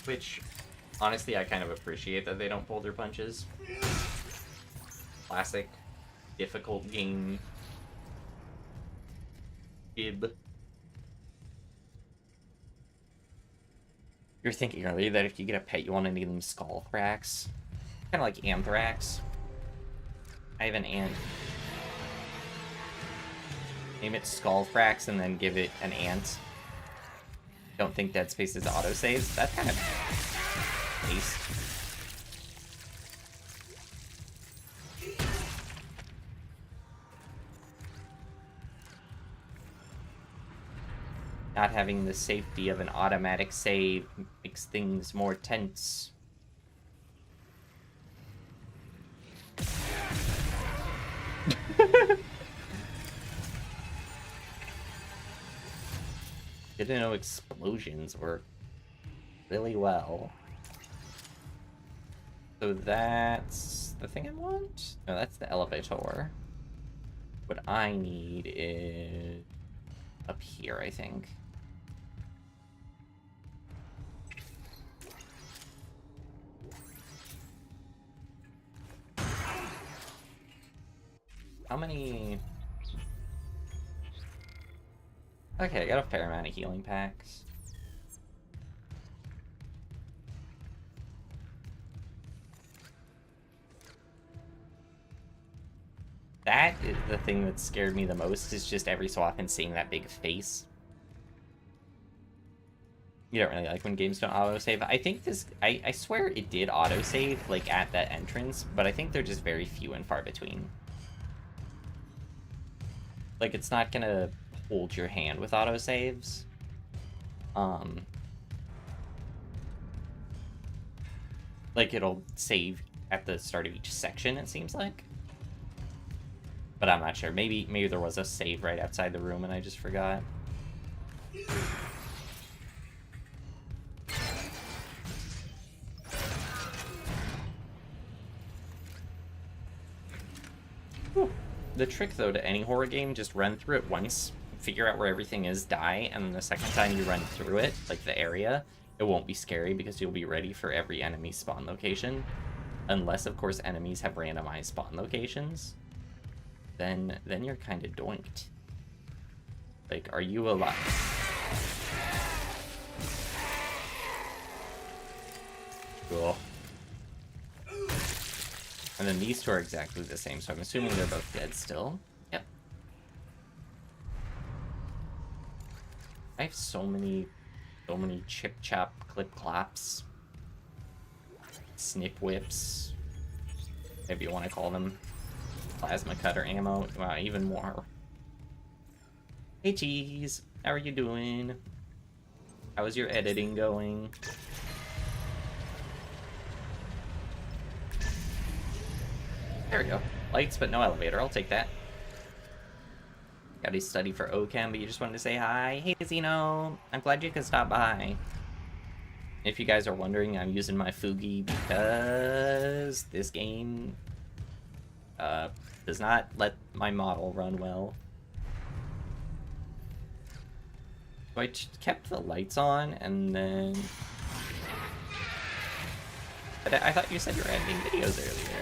Speaker 1: Which, honestly, I kind of appreciate that they don't pull their punches. Classic, difficult game. Bib. You were thinking earlier that if you get a pet, you want to name them skull cracks. Kind of like anthrax. I have an ant. Name it Skullfrax and then give it an ant. Don't think Dead Space is autosaves. That's kind of nice. Not having the safety of an automatic save makes things more tense. Good to know explosions work really well. So that's the thing I want? No, that's the elevator. What I need is up here, I think. How many... Okay, I got a fair amount of healing packs. That is the thing that scared me the most, is just every so often seeing that big face. You don't really like when games don't autosave. I think this... I swear it did autosave, like, at that entrance, but I think they're just very few and far between. Like, it's not gonna hold your hand with autosaves. Like, it'll save at the start of each section, it seems like. But I'm not sure. Maybe there was a save right outside the room and I just forgot. Whew. The trick, though, to any horror game, just run through it once, figure out where everything is, die, and then the second time you run through it, like the area, it won't be scary because you'll be ready for every enemy spawn location. Unless, of course, enemies have randomized spawn locations. Then you're kind of doinked. Like, are you alive? Cool. And then these two are exactly the same, so I'm assuming they're both dead still. Yep. I have so many chip chop clip claps. Snip whips. Maybe you want to call them. Plasma cutter ammo. Wow, even more. Hey Cheese, how are you doing? How is your editing going? There we go. Lights, but no elevator. I'll take that. Gotta study for OChem, but you just wanted to say hi. Hey, Casino. I'm glad you could stop by. If you guys are wondering, I'm using my Fugi because this game does not let my model run well. So I kept the lights on, and then... But I thought you said you were editing videos earlier.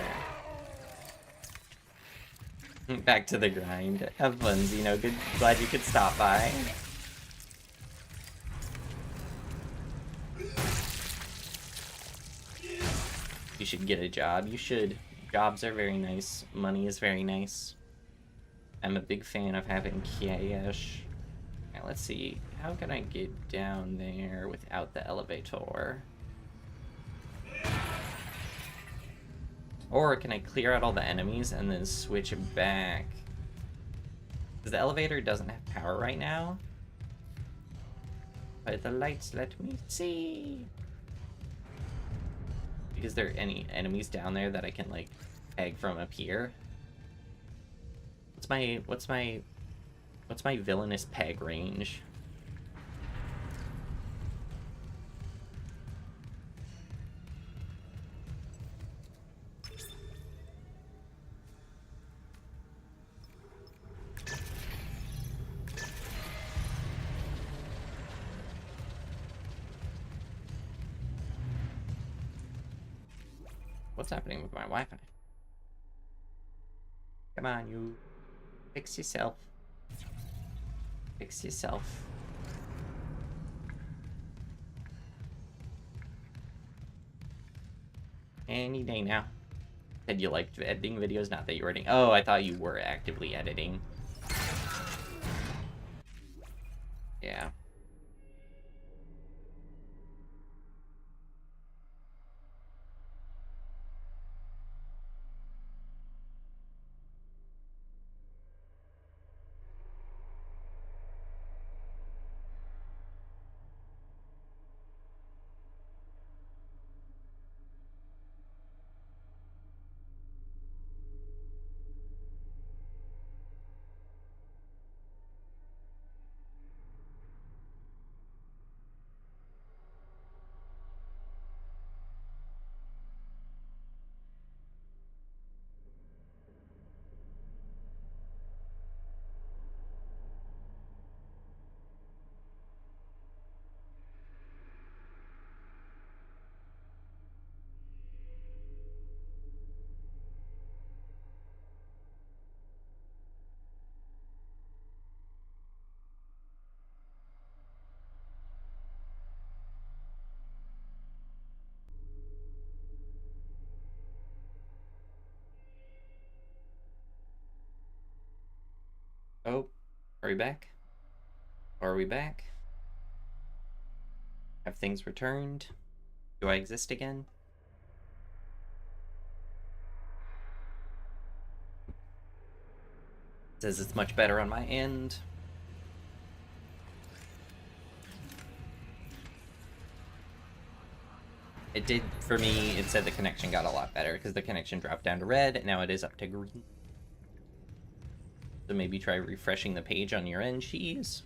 Speaker 1: Back to the grind. Have fun, Zeno. Good. Glad you could stop by. You should get a job. You should. Jobs are very nice. Money is very nice. I'm a big fan of having cash. Now let's see. How can I get down there without the elevator? Or can I clear out all the enemies and then switch it back? Because the elevator doesn't have power right now. But the lights let me see. Is there any enemies down there that I can, like, peg from up here? What's my villainous peg range? What's happening with my Wi-Fi? Come on, you. Fix yourself. Fix yourself. Any day now. Said you liked editing videos, not that you were editing. Oh, I thought you were actively editing. Yeah. Oh, are we back? Are we back? Have things returned? Do I exist again? says it's much better on my end. It did, for me, it said the connection got a lot better, because the connection dropped down to red, and now it is up to green. So maybe try refreshing the page on your end, cheese.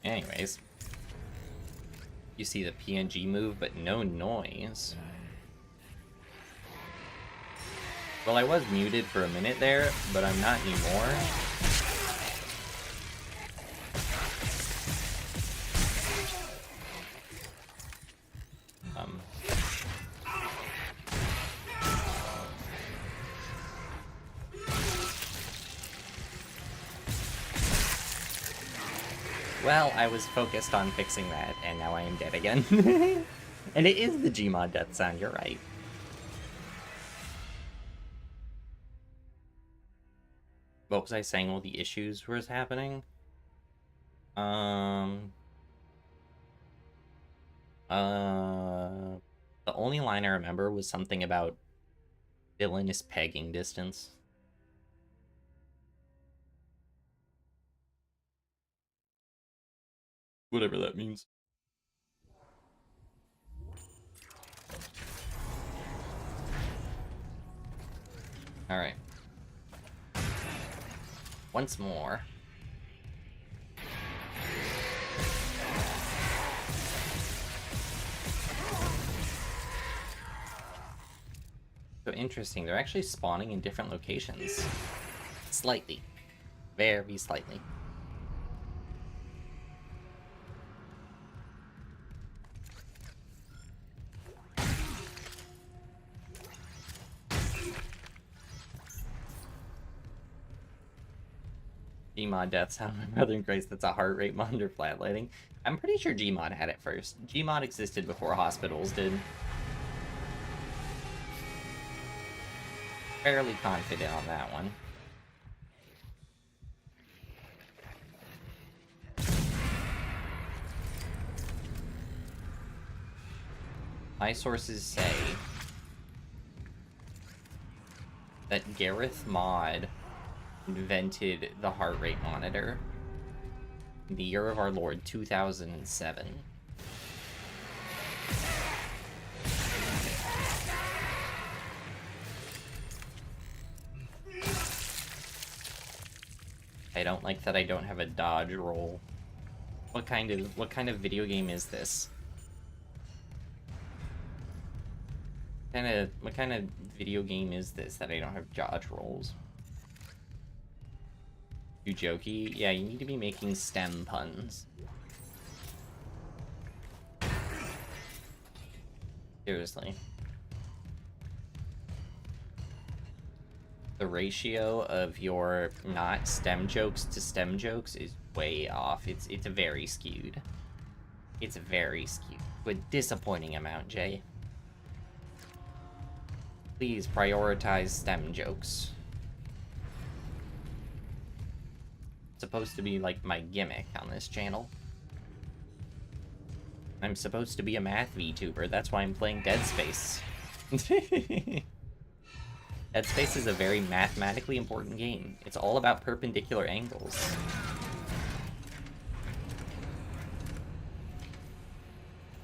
Speaker 1: Anyways, you see the PNG move, but no noise. Well, I was muted for a minute there, but I'm not anymore. Well, I was focused on fixing that, and now I am dead again. And it is the Gmod death sound, you're right. What was I saying all the issues was happening? The only line I remember was something about villainous pegging distance. Whatever that means. Alright. Once more. So interesting, they're actually spawning in different locations. Slightly. Very slightly. Gmod death sound, my brother in Grace, that's a heart rate monitor flatlighting. I'm pretty sure Gmod had it first. Gmod existed before hospitals did. Fairly confident on that one. My sources say that Gareth Mod invented the heart rate monitor in the year of our Lord 2007. I don't like that I don't have a dodge roll. What kind of video game is this? What kind of video game is this that I don't have dodge rolls? You jokey? Yeah, you need to be making STEM puns. Seriously. The ratio of your not STEM jokes to STEM jokes is way off. It's very skewed. It's very skewed. A disappointing amount, Jay. Please prioritize STEM jokes. It's supposed to be like my gimmick on this channel. I'm supposed to be a math VTuber, that's why I'm playing Dead Space. Dead Space is a very mathematically important game. It's all about perpendicular angles.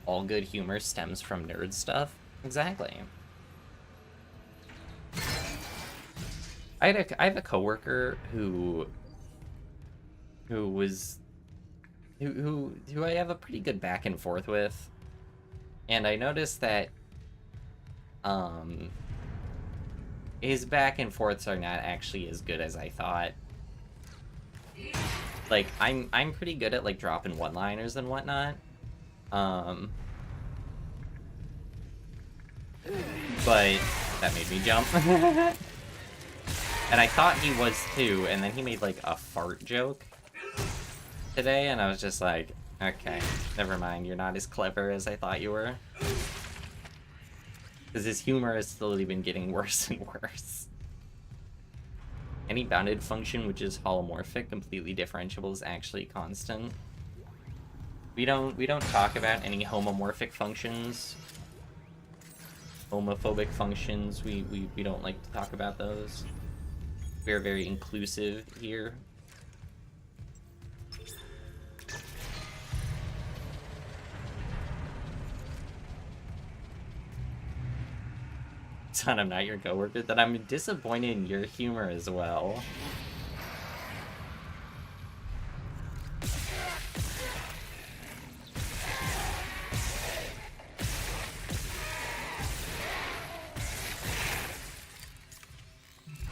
Speaker 1: All good humor stems from nerd stuff? Exactly. I have a coworker who I have a pretty good back and forth with, and I noticed that his back and forths are not actually as good as I thought. Like I'm pretty good at like dropping one-liners and whatnot, but that made me jump. And I thought he was too, and then he made like a fart joke today, and I was just like, okay, never mind, you're not as clever as I thought you were. Because his humor has slowly been getting worse and worse. Any bounded function which is holomorphic, completely differentiable, is actually constant. We don't talk about any homomorphic functions. Homophobic functions, we don't like to talk about those. We are very inclusive here. Son, I'm not your coworker, that I'm disappointed in your humor as well.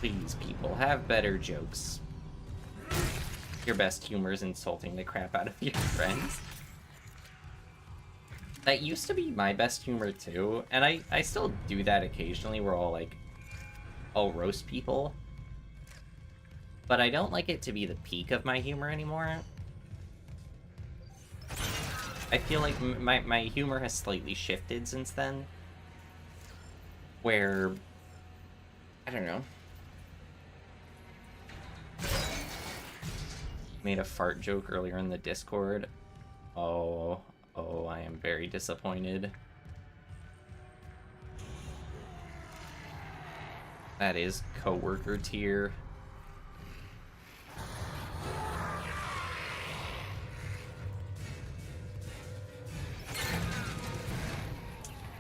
Speaker 1: Please, people, have better jokes. Your best humor is insulting the crap out of your friends. That used to be my best humor too, and I still do that occasionally where I'll roast people. But I don't like it to be the peak of my humor anymore. I feel like my humor has slightly shifted since then. Where, I don't know. Made a fart joke earlier in the Discord. Oh, I am very disappointed. That is coworker tier.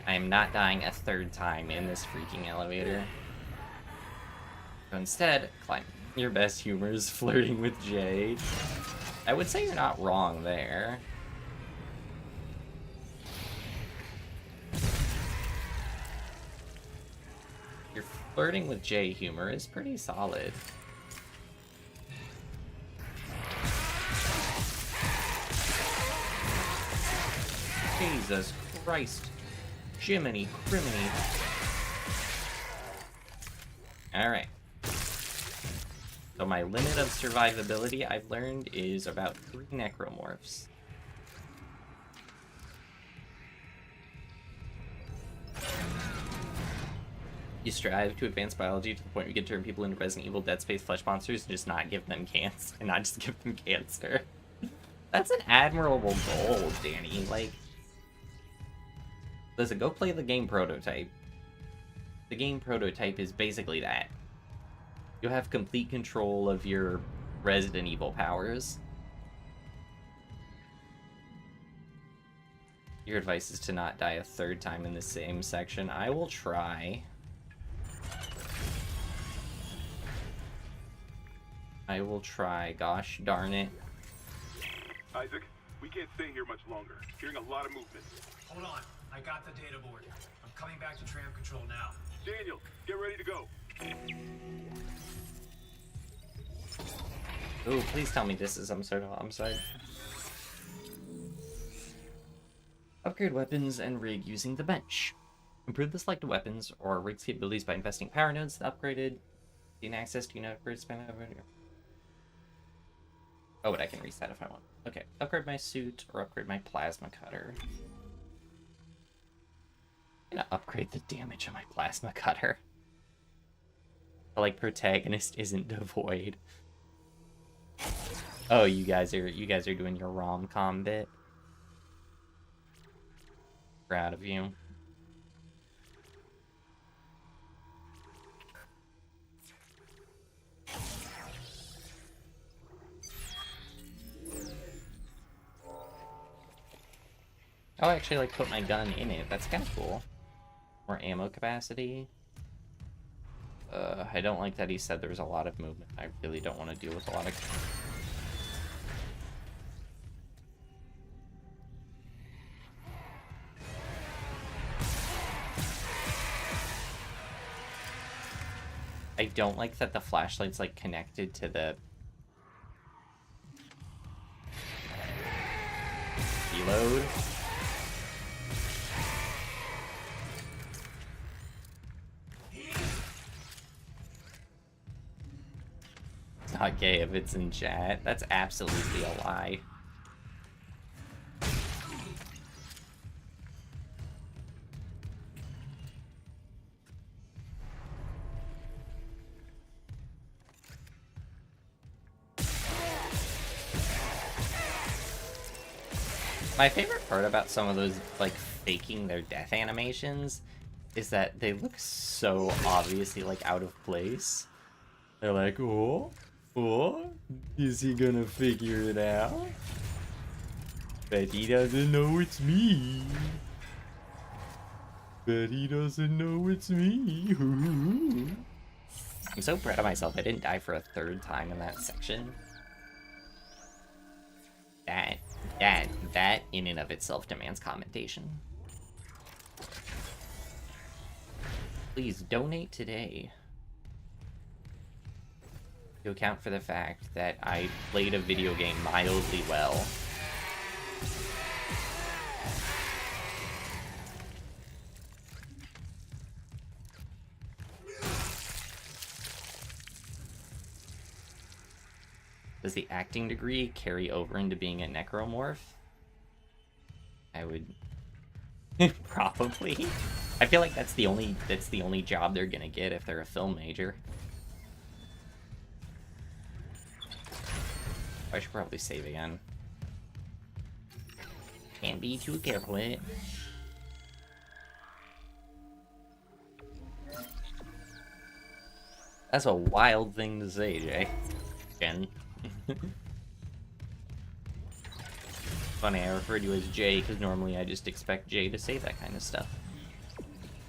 Speaker 1: I am not dying a third time in this freaking elevator. So instead, climb. Your best humor is flirting with Jay. I would say you're not wrong there. Your flirting with Jay humor is pretty solid. Jesus Christ. Jiminy criminy. Alright. So my limit of survivability, I've learned, is about 3 necromorphs. You strive to advance biology to the point where you can turn people into Resident Evil, Dead Space, flesh monsters, and just not give them cancer. And not just give them cancer. That's an admirable goal, Danny. Like, listen, go play the game prototype. The game prototype is basically that. You have complete control of your Resident Evil powers. Your advice is to not die a third time in the same section. I will try. I will try, gosh darn it.
Speaker 5: Isaac, we can't stay here much longer. Hearing a lot of movement.
Speaker 9: Hold on, I got the data board. I'm coming back to tram control now.
Speaker 5: Daniel, get ready to go.
Speaker 1: Ooh, please tell me this is some sort of homicide. Upgrade weapons and rig using the bench. Improve the selected weapons or rig's capabilities by investing power nodes upgraded. Gain access to upgrade span over. Oh, but I can reset if I want. Okay, upgrade my suit or upgrade my plasma cutter. I'm gonna upgrade the damage on my plasma cutter. The, like, protagonist isn't devoid. Oh, you guys are doing your rom-com bit. Proud of you. Oh, I actually, like, put my gun in it. That's kind of cool. More ammo capacity. I don't like that he said there was a lot of movement. I really don't want to deal with a lot of... I don't like that the flashlight's, like, connected to the... reload. It's not gay if it's in chat. That's absolutely a lie. My favorite part about some of those, like, faking their death animations is that they look so obviously, like, out of place. They're like, oh, is he gonna figure it out? Bet he doesn't know it's me. Bet he doesn't know it's me. I'm so proud of myself. I didn't die for a third time in that section. That in and of itself demands commentation. Please donate today to account for the fact that I played a video game mildly well. Does the acting degree carry over into being a necromorph? I would probably. I feel like that's the only job they're gonna get if they're a film major. I should probably save again. Can't be too careful with it. That's a wild thing to say, Jay. Jen. Funny, I refer to you as Jay because normally I just expect Jay to say that kind of stuff.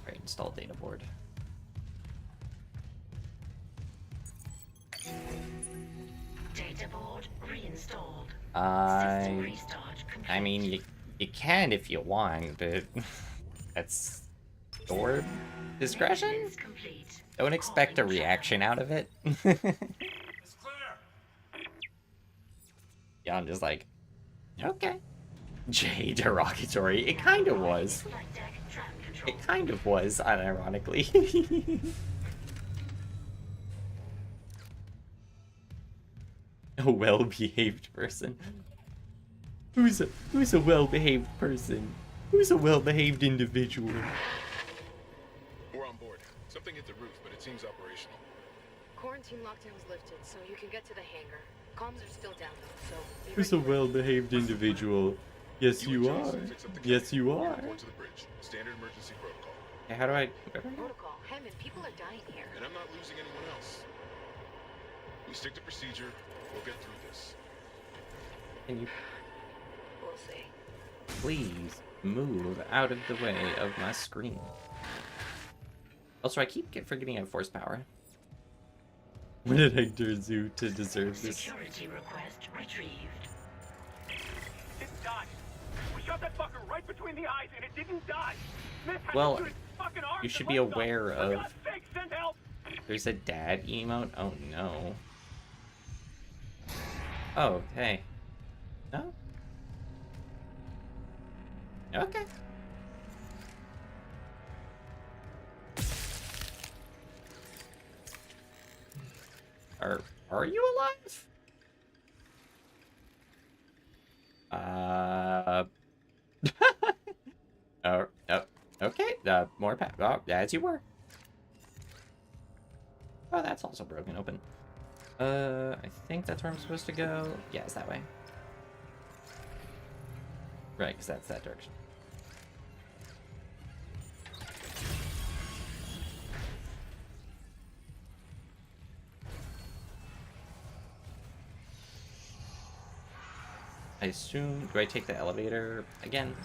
Speaker 1: Alright, install data board.
Speaker 8: Data board reinstalled.
Speaker 1: I mean, you can if you want, but that's your discretion. Don't expect a reaction out of it. Yeah, I'm just like, okay. Jay derogatory. It kind of was. It kind of was, unironically. A well-behaved person. Who's a well-behaved person? Who's a well-behaved individual?
Speaker 5: We're on board. Something hit the roof, but it seems operational.
Speaker 3: Quarantine lockdown was lifted, so you can get to the hangar. Comms are still down, though, so...
Speaker 1: Who's a well-behaved individual? Yes, you are. Yes, you are.
Speaker 5: Report to the bridge. Standard emergency protocol.
Speaker 1: Hey, how do I...
Speaker 3: Protocol. Hammond, people are dying here.
Speaker 5: And I'm not losing anyone else. We stick to procedure. We'll get through this.
Speaker 1: Can you
Speaker 3: We'll see.
Speaker 1: please move out of the way of my screen? Also, I keep forgetting I have force power. When did Hector do to deserve this?
Speaker 8: Security request retrieved.
Speaker 10: Didn't die. We shot that fucker right between the eyes and it didn't die. Smith had
Speaker 1: Well,
Speaker 10: to shoot his fucking arms
Speaker 1: you should
Speaker 10: and
Speaker 1: be
Speaker 10: legs off.
Speaker 1: aware
Speaker 10: For
Speaker 1: of...
Speaker 10: God's sake, send help.
Speaker 1: There's a dad emote? Oh, no. Oh, hey. No? Okay. Are you alive? Oh, okay. More oh, as you were. Oh, that's also broken open. I think that's where I'm supposed to go. Yeah, it's that way. Right, because that's that direction. I assume... Do I take the elevator again?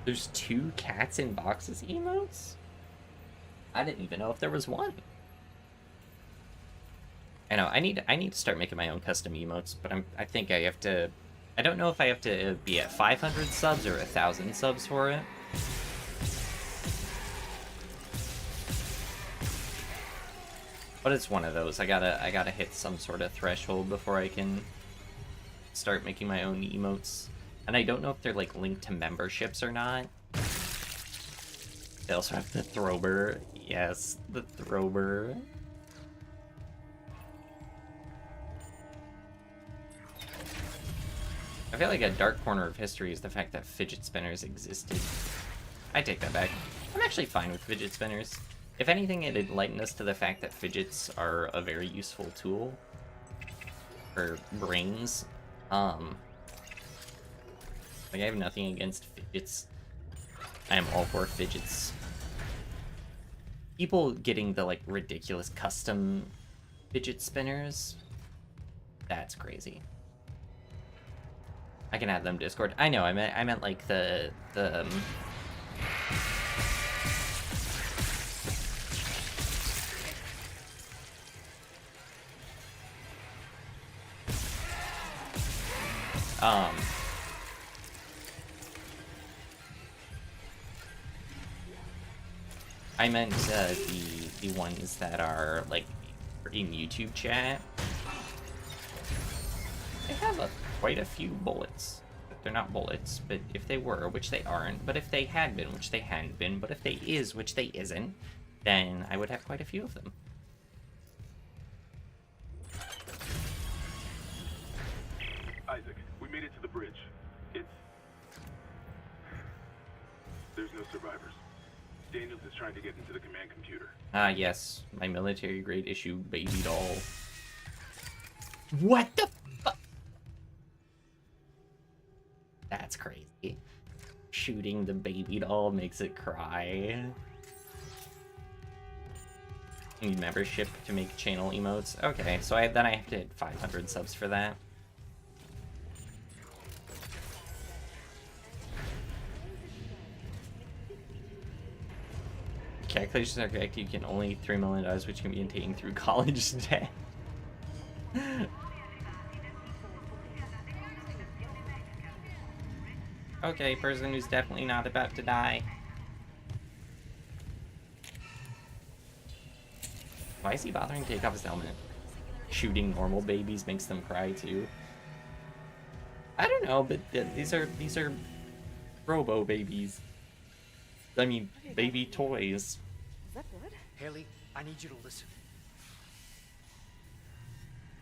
Speaker 1: There's 2 cats in boxes emotes? I didn't even know if there was one. I know, I need to start making my own custom emotes, but I think I have to... I don't know if I have to be at 500 subs or 1,000 subs for it. But it's one of those. I gotta hit some sort of threshold before I can start making my own emotes. And I don't know if they're like linked to memberships or not. They also have the Throber. Yes, the Throber. I feel like a dark corner of history is the fact that fidget spinners existed. I take that back. I'm actually fine with fidget spinners. If anything, it enlightened us to the fact that fidgets are a very useful tool for brains. Like, I have nothing against fidgets. I am all for fidgets. People getting the, like, ridiculous custom fidget spinners, that's crazy. I can add them Discord. I know, I meant like the I meant the ones that are like in YouTube chat. They have quite a few bullets. They're not bullets, but if they were, which they aren't, but if they had been, which they hadn't been, but if they is, which they isn't, then I would have quite a few of them.
Speaker 5: Isaac, we made it to the bridge. There's no survivors. Daniels is trying to get into the command computer.
Speaker 1: Ah, yes. My military-grade issue baby doll. What the fuck? That's crazy. Shooting the baby doll makes it cry. You need membership to make channel emotes. Okay, so then I have to hit 500 subs for that. Calculations are correct. You can only $3 million, which can be obtained through college debt. Okay, person who's definitely not about to die. Why is he bothering to take off his helmet? Shooting normal babies makes them cry too. I don't know, but these are robo babies. I mean, baby toys.
Speaker 7: Is that blood?
Speaker 9: Haley, I need you to listen.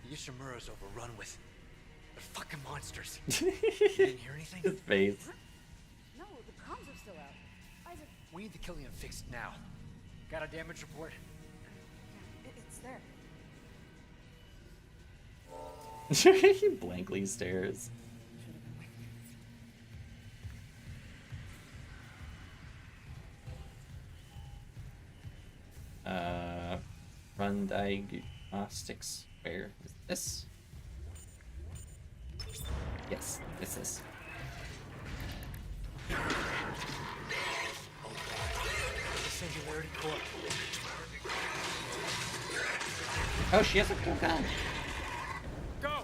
Speaker 9: The Ishimura's overrun with... they're fucking monsters. You didn't hear anything?
Speaker 1: His face.
Speaker 7: No, the comms are still out. Isaac,
Speaker 9: We need the Killian fixed now. Got a damage report?
Speaker 7: it's there.
Speaker 1: He blankly stares. Run diagnostics. Where is this? Yes, this is.
Speaker 9: Singularity core.
Speaker 1: Oh, she has a cool gun.
Speaker 5: Go!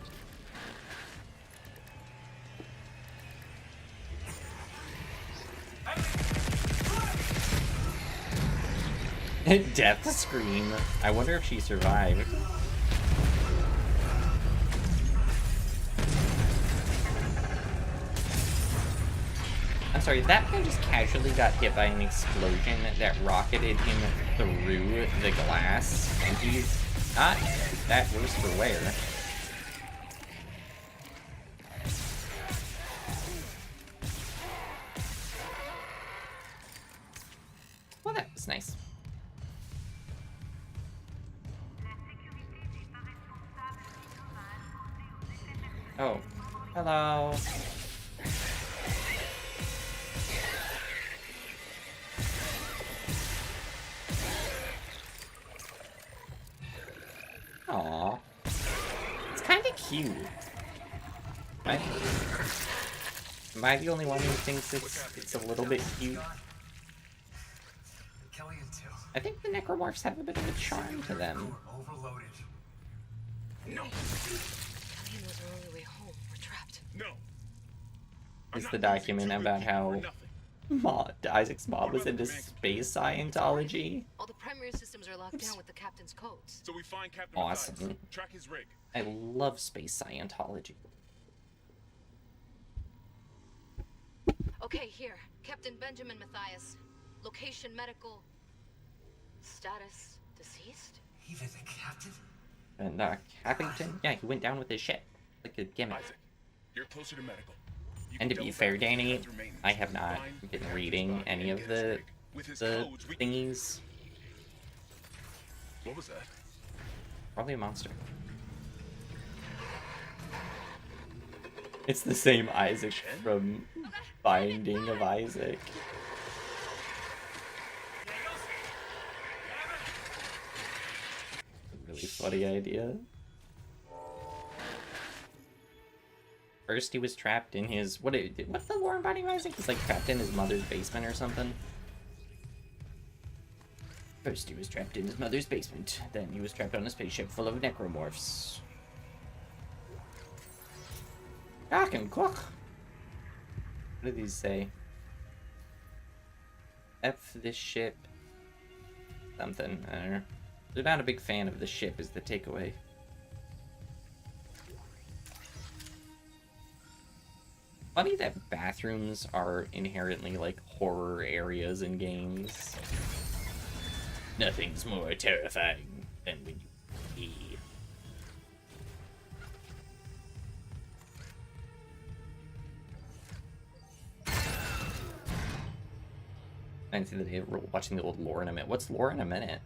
Speaker 1: Death scream. I wonder if she survived. I'm sorry, that guy just casually got hit by an explosion that rocketed him through the glass, and he's not that worse for wear. Well, that was nice. Oh, hello. Aww. It's kind of cute. Am I the only one who thinks it's a little bit cute?
Speaker 9: Killian too.
Speaker 1: I think the necromorphs have a bit of a charm to them.
Speaker 9: Overloaded.
Speaker 5: No!
Speaker 3: Killian was our only way home. We're trapped.
Speaker 5: No!
Speaker 1: It's the document about how Isaac's mom was into space Scientology.
Speaker 3: All the primary systems are locked down with the captain's codes.
Speaker 5: So we find Captain
Speaker 1: Awesome.
Speaker 5: Mathias, track his rig.
Speaker 1: I love space Scientology.
Speaker 3: Okay, here. Captain Benjamin Mathias. Location medical. Status deceased?
Speaker 9: Even the captain?
Speaker 1: And Cappington, yeah, he went down with his ship. Like a gimmick.
Speaker 5: Isaac, you're closer to medical. You
Speaker 1: And to
Speaker 5: can
Speaker 1: be
Speaker 5: double
Speaker 1: fair,
Speaker 5: back
Speaker 1: Danny,
Speaker 5: through maintenance.
Speaker 1: I have not
Speaker 5: Find
Speaker 1: been
Speaker 5: Mathias'
Speaker 1: reading
Speaker 5: body
Speaker 1: any
Speaker 5: and
Speaker 1: of
Speaker 5: get his
Speaker 1: the
Speaker 5: rig. With his
Speaker 1: the
Speaker 5: codes, we...
Speaker 1: thingies.
Speaker 5: What was that?
Speaker 1: Probably a monster. It's the same Isaac from Binding of Isaac. Really funny idea. First he was trapped in his... What's the lore in Binding of Isaac? He's like trapped in his mother's basement or something. First he was trapped in his mother's basement. Then he was trapped on a spaceship full of necromorphs. Cock and cook. What do these say? F this ship. Something. I don't know. They're not a big fan of the ship is the takeaway. Funny that bathrooms are inherently like horror areas in games. Nothing's more terrifying than when you pee. I didn't see that they were watching the old lore in a minute. What's lore in a minute?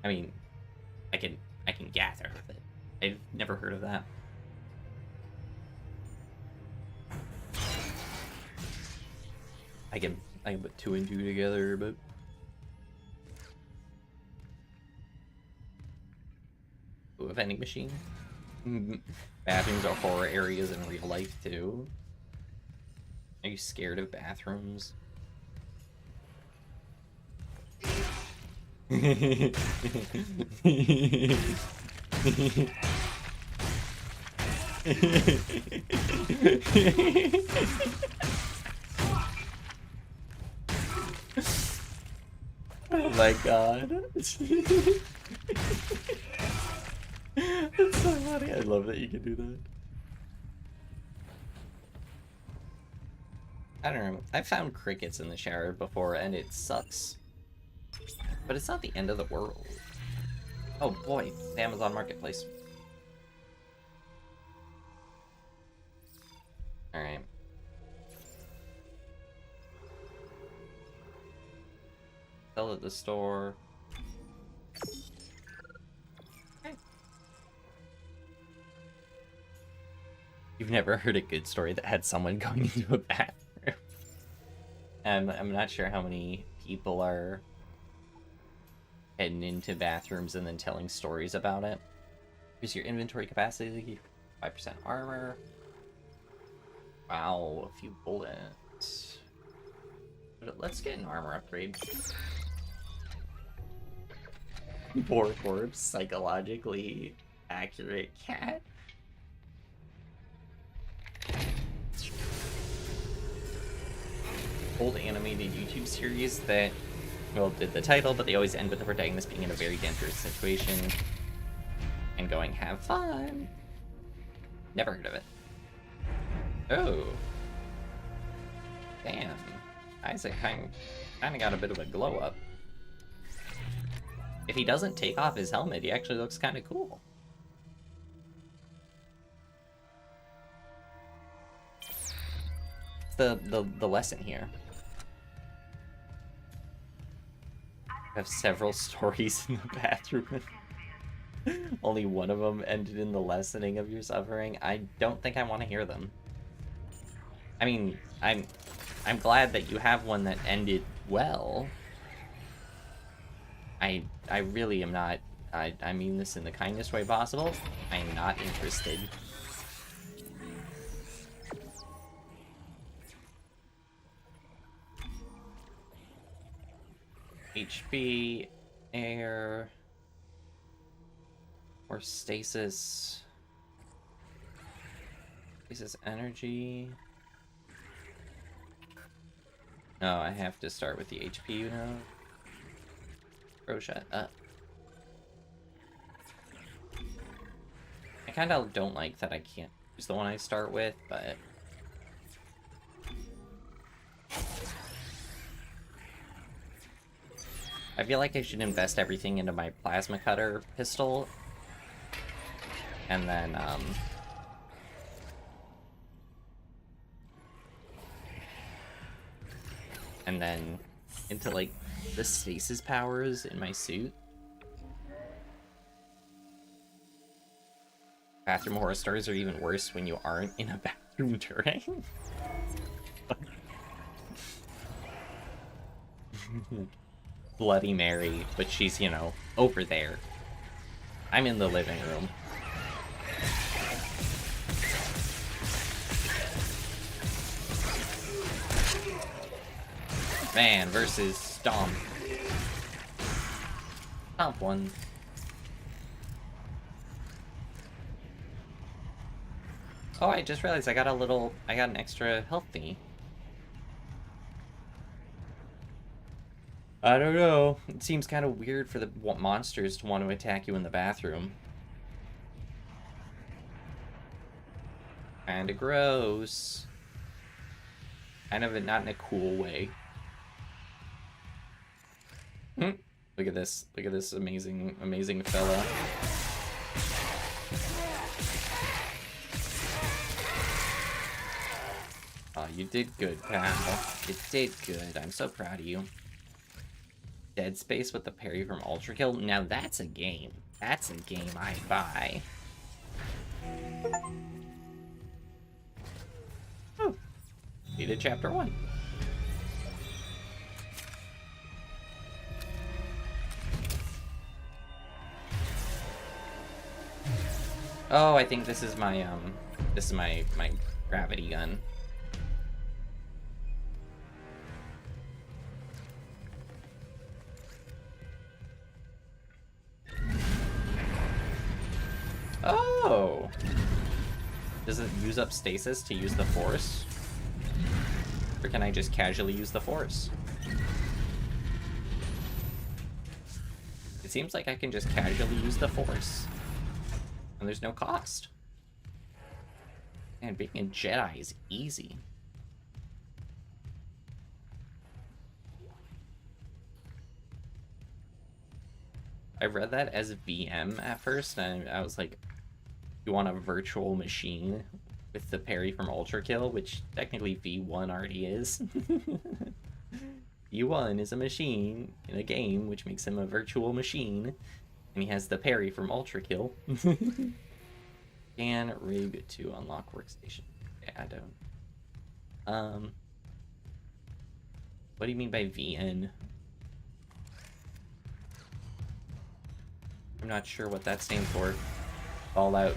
Speaker 1: I mean, I can gather, but I've never heard of that. I can put 2 and 2 together, but a vending machine. Bathrooms are horror areas in real life too. Are you scared of bathrooms? Oh my god. That's so funny. I love that you can do that. I don't know. I've found crickets in the shower before and it sucks. But it's not the end of the world. Oh boy, the Amazon Marketplace. Alright. Sell at the store. Okay. You've never heard a good story that had someone going into a bathroom. I'm not sure how many people are heading into bathrooms and then telling stories about it. Here's your inventory capacity, 5% armor. Wow, a few bullets. But let's get an armor upgrade. Poor corpse, psychologically accurate cat. Old animated YouTube series that, well, did the title, but they always end with the protagonist being in a very dangerous situation and going, have fun. Never heard of it. Oh. Damn. Isaac kind of got a bit of a glow up. If he doesn't take off his helmet, he actually looks kind of cool. The lesson here. I have several stories in the bathroom. Only one of them ended in the lessening of your suffering. I don't think I want to hear them. I mean, I'm glad that you have one that ended well. I really am not. I mean this in the kindest way possible. I'm not interested. HP, air, or stasis. Stasis energy. No, I have to start with the HP now. Throw shot up. I kind of don't like that I can't use the one I start with, but I feel like I should invest everything into my plasma cutter pistol, and then into like the stasis powers in my suit. Bathroom horror stories are even worse when you aren't in a bathroom. tutoring? Bloody Mary, but she's, you know, over there. I'm in the living room. Man versus Stomp. Stomp one. Oh, I just realized I got an extra health thingy. I don't know. It seems kind of weird for the monsters to want to attack you in the bathroom. Kinda gross. Kind of not in a cool way. Look at this. Look at this amazing, amazing fella. Oh, you did good, pal. You did good. I'm so proud of you. Dead Space with the parry from Ultra Kill. Now that's a game. That's a game I buy. Oh. Needed chapter 1. Oh, I think this is my my gravity gun. Oh! Does it use up stasis to use the force? Or can I just casually use the force? It seems like I can just casually use the force. And there's no cost. Man, being a Jedi is easy. I read that as VM at first, and I was like, you want a virtual machine with the parry from Ultra Kill, which technically V1 already is. V1 is a machine in a game, which makes him a virtual machine, and he has the parry from Ultra Kill. Can rig to unlock workstation. Yeah, I don't. What do you mean by VN? I'm not sure what that stands for. Fallout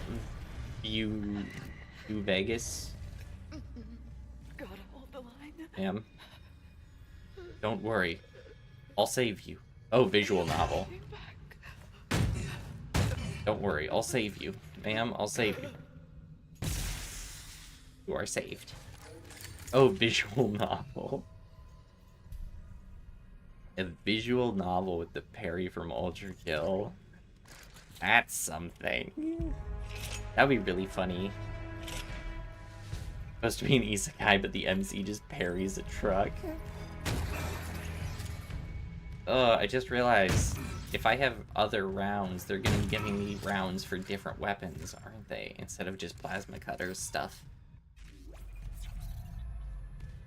Speaker 1: View Vegas.
Speaker 2: Gotta hold the line.
Speaker 1: Ma'am. Don't worry. I'll save you. Oh, visual novel. Don't worry, I'll save you. Ma'am, I'll save you. You are saved. Oh, visual novel. A visual novel with the parry from Ultra Kill. That's something. That'd be really funny. Supposed to be an isekai, but the MC just parries a truck. I just realized if I have other rounds, they're gonna be giving me rounds for different weapons, aren't they? Instead of just plasma cutters stuff.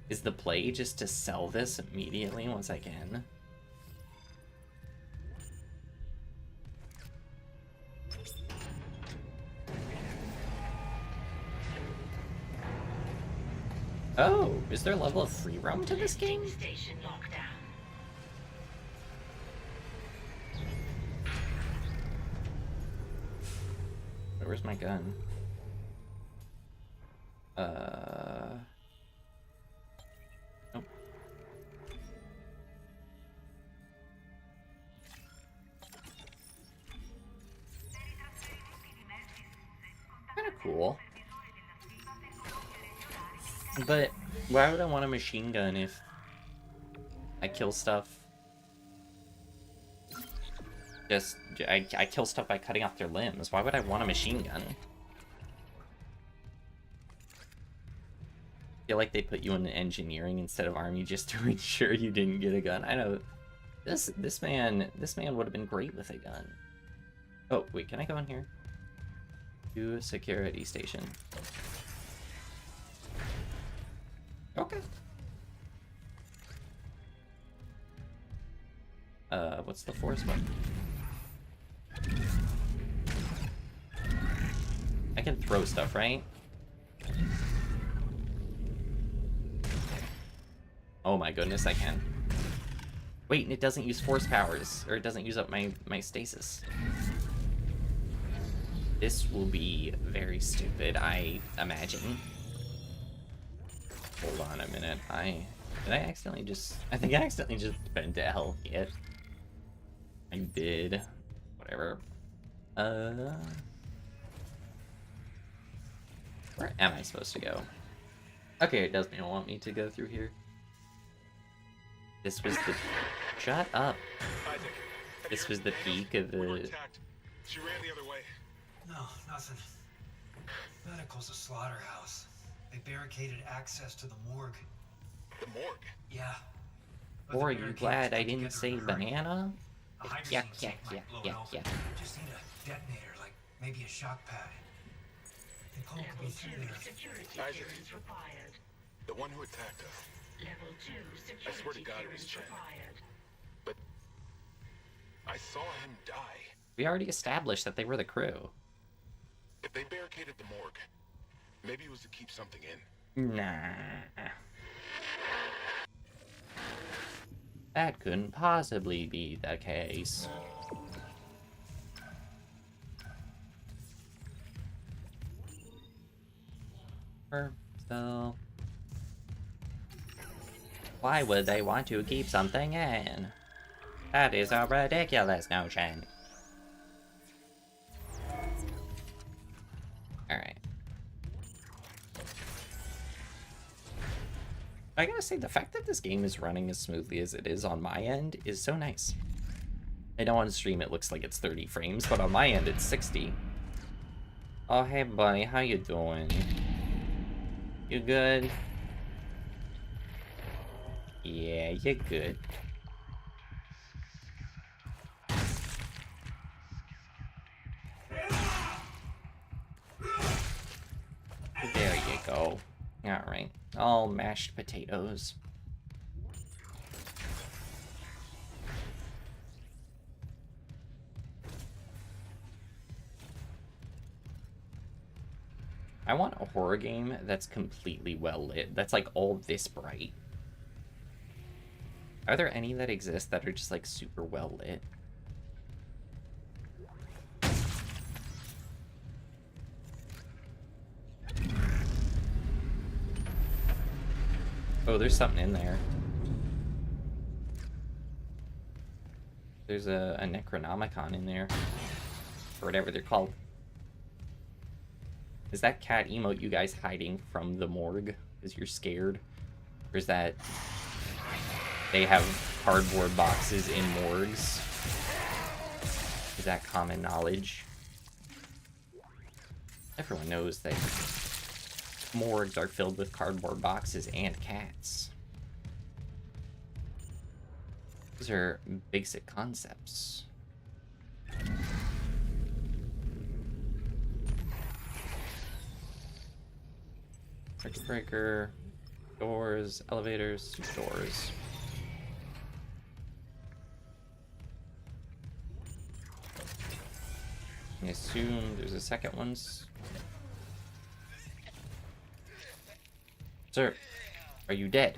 Speaker 1: Is the play just to sell this immediately once I can? Oh, is there a level of free roam to this game?
Speaker 8: Station lockdown.
Speaker 1: Where's my gun? Nope. Kinda cool. But why would I want a machine gun if I kill stuff? I kill stuff by cutting off their limbs. Why would I want a machine gun? I feel like they put you in engineering instead of army just to ensure you didn't get a gun. I know this man would have been great with a gun. Oh wait, can I go in here? To security station. Okay. What's the force button? I can throw stuff, right? Oh my goodness, I can. Wait, and it doesn't use force powers, or it doesn't use up my stasis. This will be very stupid, I imagine. Hold on a minute. I think I accidentally just bent to hell yet. I did. Whatever. Where am I supposed to go? Okay, it doesn't want me to go through here. This was the... Shut up.
Speaker 5: Isaac,
Speaker 1: This was the peak of
Speaker 5: we were
Speaker 1: the...
Speaker 5: attacked. She ran the other way.
Speaker 9: No, nothing. Medical's a slaughterhouse. They barricaded access to the morgue.
Speaker 5: The morgue.
Speaker 9: Yeah.
Speaker 1: Or are you glad I didn't say banana?
Speaker 9: A hydrogen
Speaker 1: Yeah,
Speaker 9: tank
Speaker 1: yeah,
Speaker 9: might blow
Speaker 1: yeah,
Speaker 9: it open.
Speaker 1: yeah.
Speaker 9: Just need a detonator, like maybe a shock pad. Nicole could be through there.
Speaker 8: Security
Speaker 5: Isaac.
Speaker 8: clearance required.
Speaker 5: The one who attacked us.
Speaker 8: Level 2 security
Speaker 5: I swear to God it was
Speaker 8: clearance
Speaker 5: Chen.
Speaker 8: required.
Speaker 5: But I saw him die.
Speaker 1: We already established that they were the crew.
Speaker 5: If they barricaded the morgue, maybe it was to keep something in.
Speaker 1: Nah. That couldn't possibly be the case. So, why would they want to keep something in? That is a ridiculous notion. Alright. I gotta say, the fact that this game is running as smoothly as it is on my end is so nice. I know on stream it looks like it's 30 frames, but on my end it's 60. Oh, hey buddy, how you doing? You good? Yeah, you're good. There you go. Alright, all mashed potatoes. I want a horror game that's completely well lit, that's like all this bright. Are there any that exist that are just like super well lit? Oh, there's something in there. There's a Necronomicon in there. Or whatever they're called. Is that cat emote you guys hiding from the morgue because you're scared? Or is that they have cardboard boxes in morgues? Is that common knowledge? Everyone knows that morgues are filled with cardboard boxes and cats. These are basic concepts. Circuit breaker, doors, elevators, doors. I assume there's a second one. Sir, are you dead?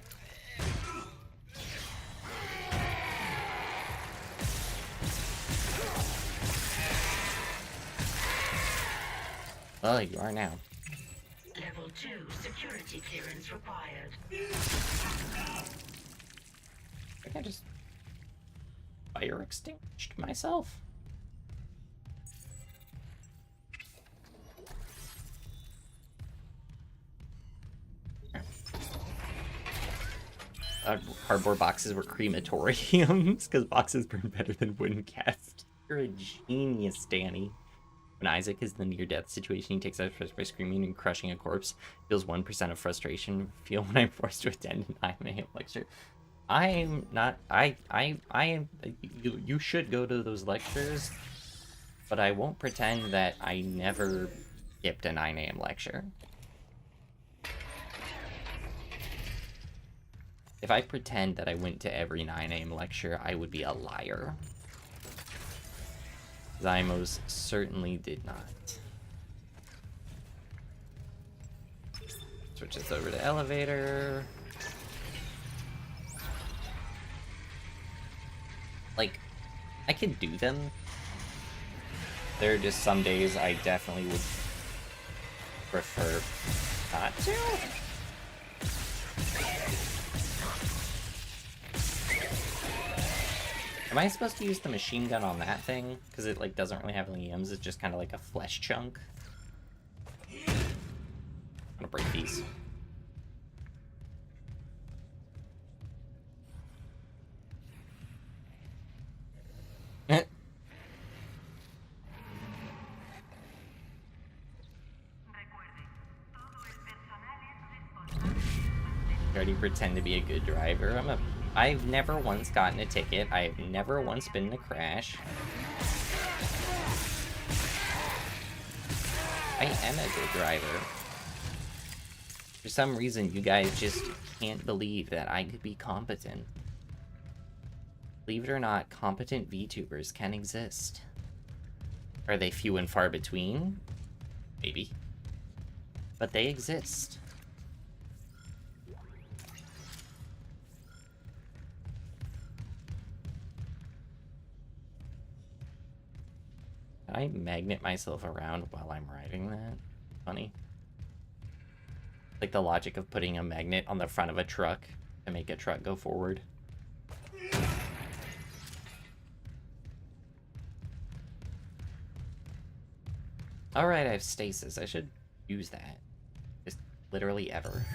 Speaker 1: Well, you are now.
Speaker 8: Level 2 security clearance required.
Speaker 1: I think I just fire extinguished myself. Cardboard boxes were crematoriums because boxes burn better than wooden cast. You're a genius, Danny. When Isaac is in the near-death situation, he takes out first by screaming and crushing a corpse. Feels 1% of frustration. Feel when I'm forced to attend an IMA lecture. I'm not. I am. You should go to those lectures, but I won't pretend that I never skipped a 9 a.m. lecture. If I pretend that I went to every 9 a.m. lecture, I would be a liar. I most certainly did not. Switch this over to elevator. I can do them. There are just some days I definitely would prefer not to. Am I supposed to use the machine gun on that thing? Because it like doesn't really have any limbs, it's just kind of like a flesh chunk. I'm gonna break these. Already pretend to be a good driver. I've never once gotten a ticket. I've never once been in a crash. I am a good driver. For some reason, you guys just can't believe that I could be competent. Believe it or not, competent VTubers can exist. Are they few and far between? Maybe. But they exist. Can I magnet myself around while I'm riding that? Funny. Like the logic of putting a magnet on the front of a truck to make a truck go forward. Alright, I have stasis. I should use that. Just literally ever.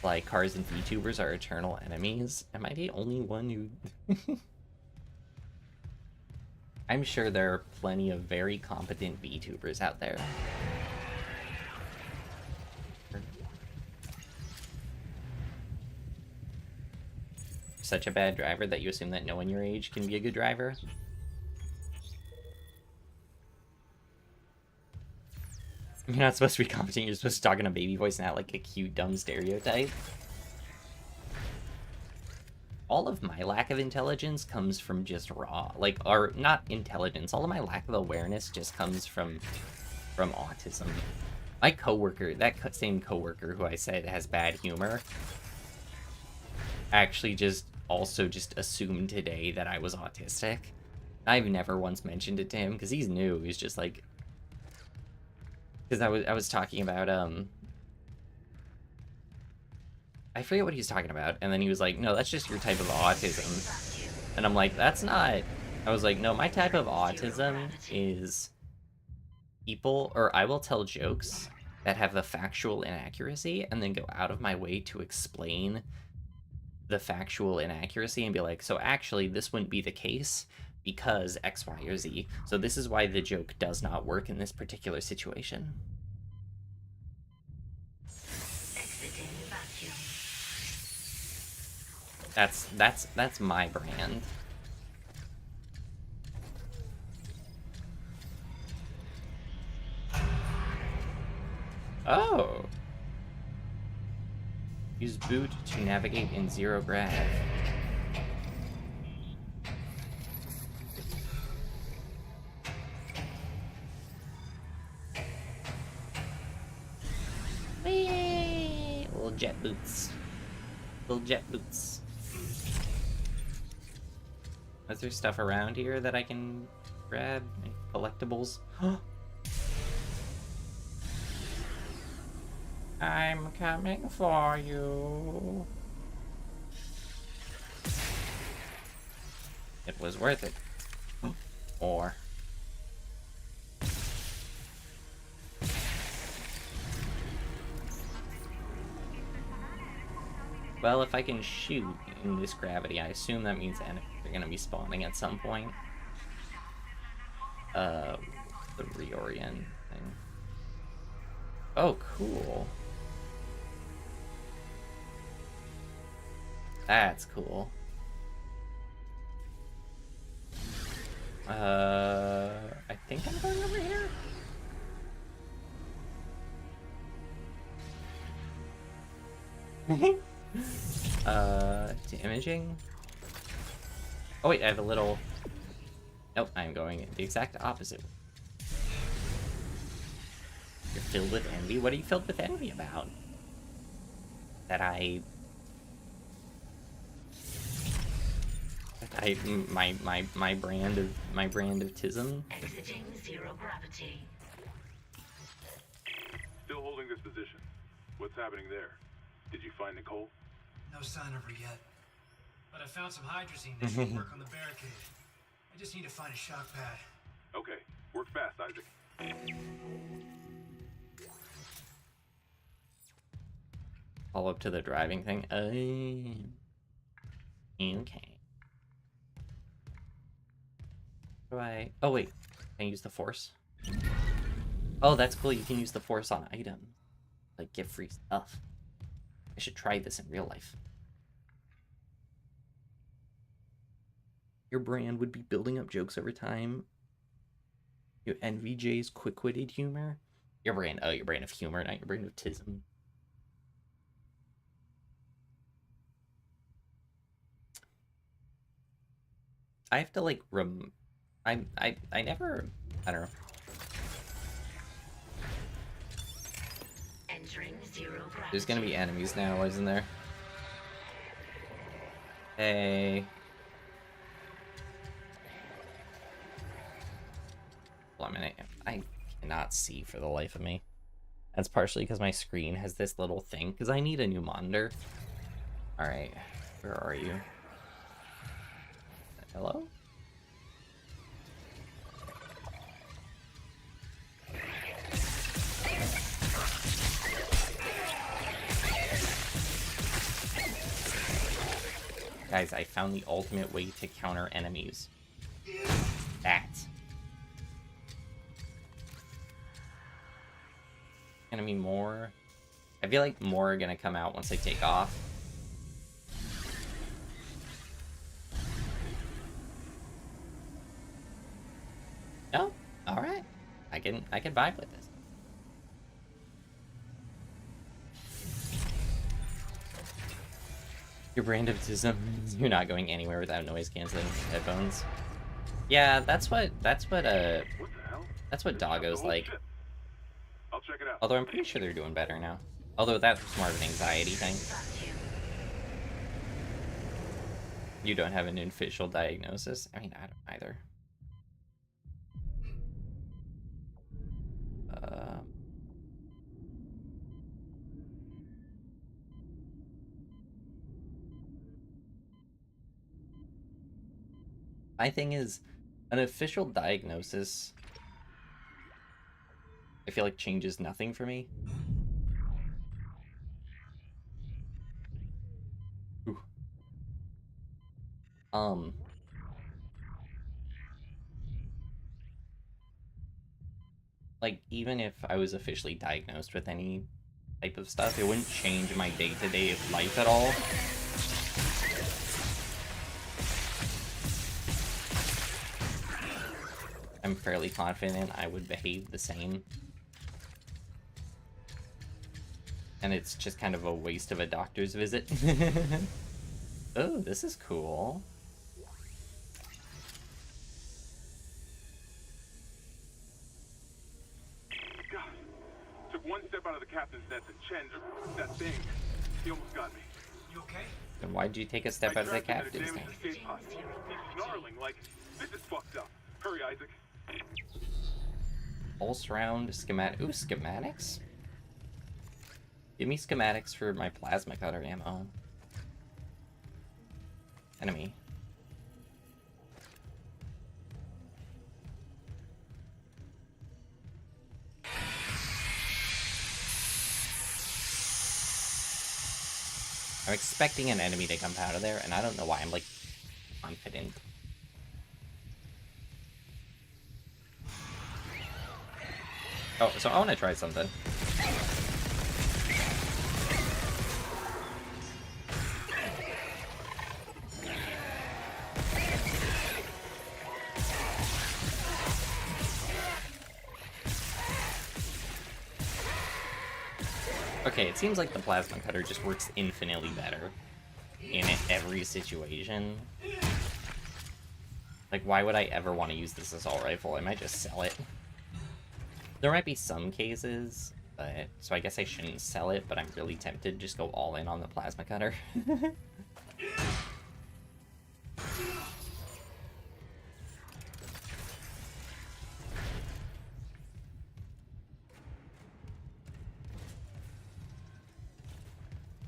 Speaker 1: Like, cars and VTubers are eternal enemies. Am I the only one who... I'm sure there are plenty of very competent VTubers out there. Such a bad driver that you assume that no one your age can be a good driver? You're not supposed to be competent, you're supposed to talk in a baby voice, not like a cute, dumb stereotype. All of my lack of intelligence comes from just raw, like, or not intelligence, all of my lack of awareness just comes from autism. My coworker, that same coworker who I said has bad humor, actually just assumed today that I was autistic. I've never once mentioned it to him, because he's new, he's just like... Because I was talking about, I forget what he was talking about, and then he was like, no, that's just your type of autism. And I'm like, that's not... I was like, no, my type of autism is people, or I will tell jokes that have a factual inaccuracy, and then go out of my way to explain the factual inaccuracy, and be like, so actually, this wouldn't be the case, because X, Y, or Z. So this is why the joke does not work in this particular situation. That's my brand. Oh. Use boot to navigate in zero grav. Whee! Little jet boots. Little jet boots. Is there stuff around here that I can grab? Any collectibles? I'm coming for you. It was worth it. Or... Well, if I can shoot in this gravity, I assume that means they're gonna be spawning at some point. The reorient thing. Oh, cool. That's cool. I think I'm going over here. To imaging. Oh wait, I have a little... Nope, I'm going the exact opposite. You're filled with envy? What are you filled with envy about? That my brand of tism.
Speaker 8: Exiting zero gravity.
Speaker 5: Still holding this position. What's happening there? Did you find Nicole?
Speaker 9: No sign of her yet. But I found some hydrazine that should work on the barricade. I just need to find a shock pad.
Speaker 5: Okay, work fast, Isaac.
Speaker 1: Follow up to the driving thing. Okay. Do I? Oh wait, can I use the force? Oh, that's cool. You can use the force on items, like get free stuff. I should try this in real life. Your brand would be building up jokes over time. Your NVJ's quick-witted humor. Your brand, oh, your brand of humor, not your brand of tism. I have to like I never, I don't know.
Speaker 8: Entering zero gravity.
Speaker 1: There's gonna be enemies now, isn't there? Hey. Hold on a minute. I cannot see for the life of me. That's partially because my screen has this little thing, because I need a new monitor. Alright, where are you? Hello? Guys, I found the ultimate way to counter enemies. That. Gonna be more. I feel like more are gonna come out once I take off. No? Alright. I can vibe with this. Your brand of tism. You're not going anywhere without noise canceling headphones. Yeah, that's what Doggo's like.
Speaker 5: I'll check it out.
Speaker 1: Although I'm pretty sure they're doing better now. Although that's more of an anxiety thing. You don't have an official diagnosis? I mean, I don't either. My thing is, an official diagnosis, I feel like changes nothing for me. Ooh. Like, even if I was officially diagnosed with any type of stuff, it wouldn't change my day-to-day life at all. I'm fairly confident I would behave the same. And it's just kind of a waste of a doctor's visit. Oh, this is cool.
Speaker 5: God, took one step out of the captain's nest and Chen, that thing, he almost got me.
Speaker 9: You okay?
Speaker 1: Then why'd you take a step out of the captain's nest?
Speaker 5: He's snarling like, this is fucked up. Hurry, Isaac.
Speaker 1: Pulse round schematic. Ooh, schematics? Give me schematics for my plasma cutter ammo. Enemy. I'm expecting an enemy to come out of there, and I don't know why I'm like confident. Oh, so I want to try something. Okay, it seems like the plasma cutter just works infinitely better in every situation. Like, why would I ever want to use this assault rifle? I might just sell it. There might be some cases, but so I guess I shouldn't sell it, but I'm really tempted to just go all in on the plasma cutter.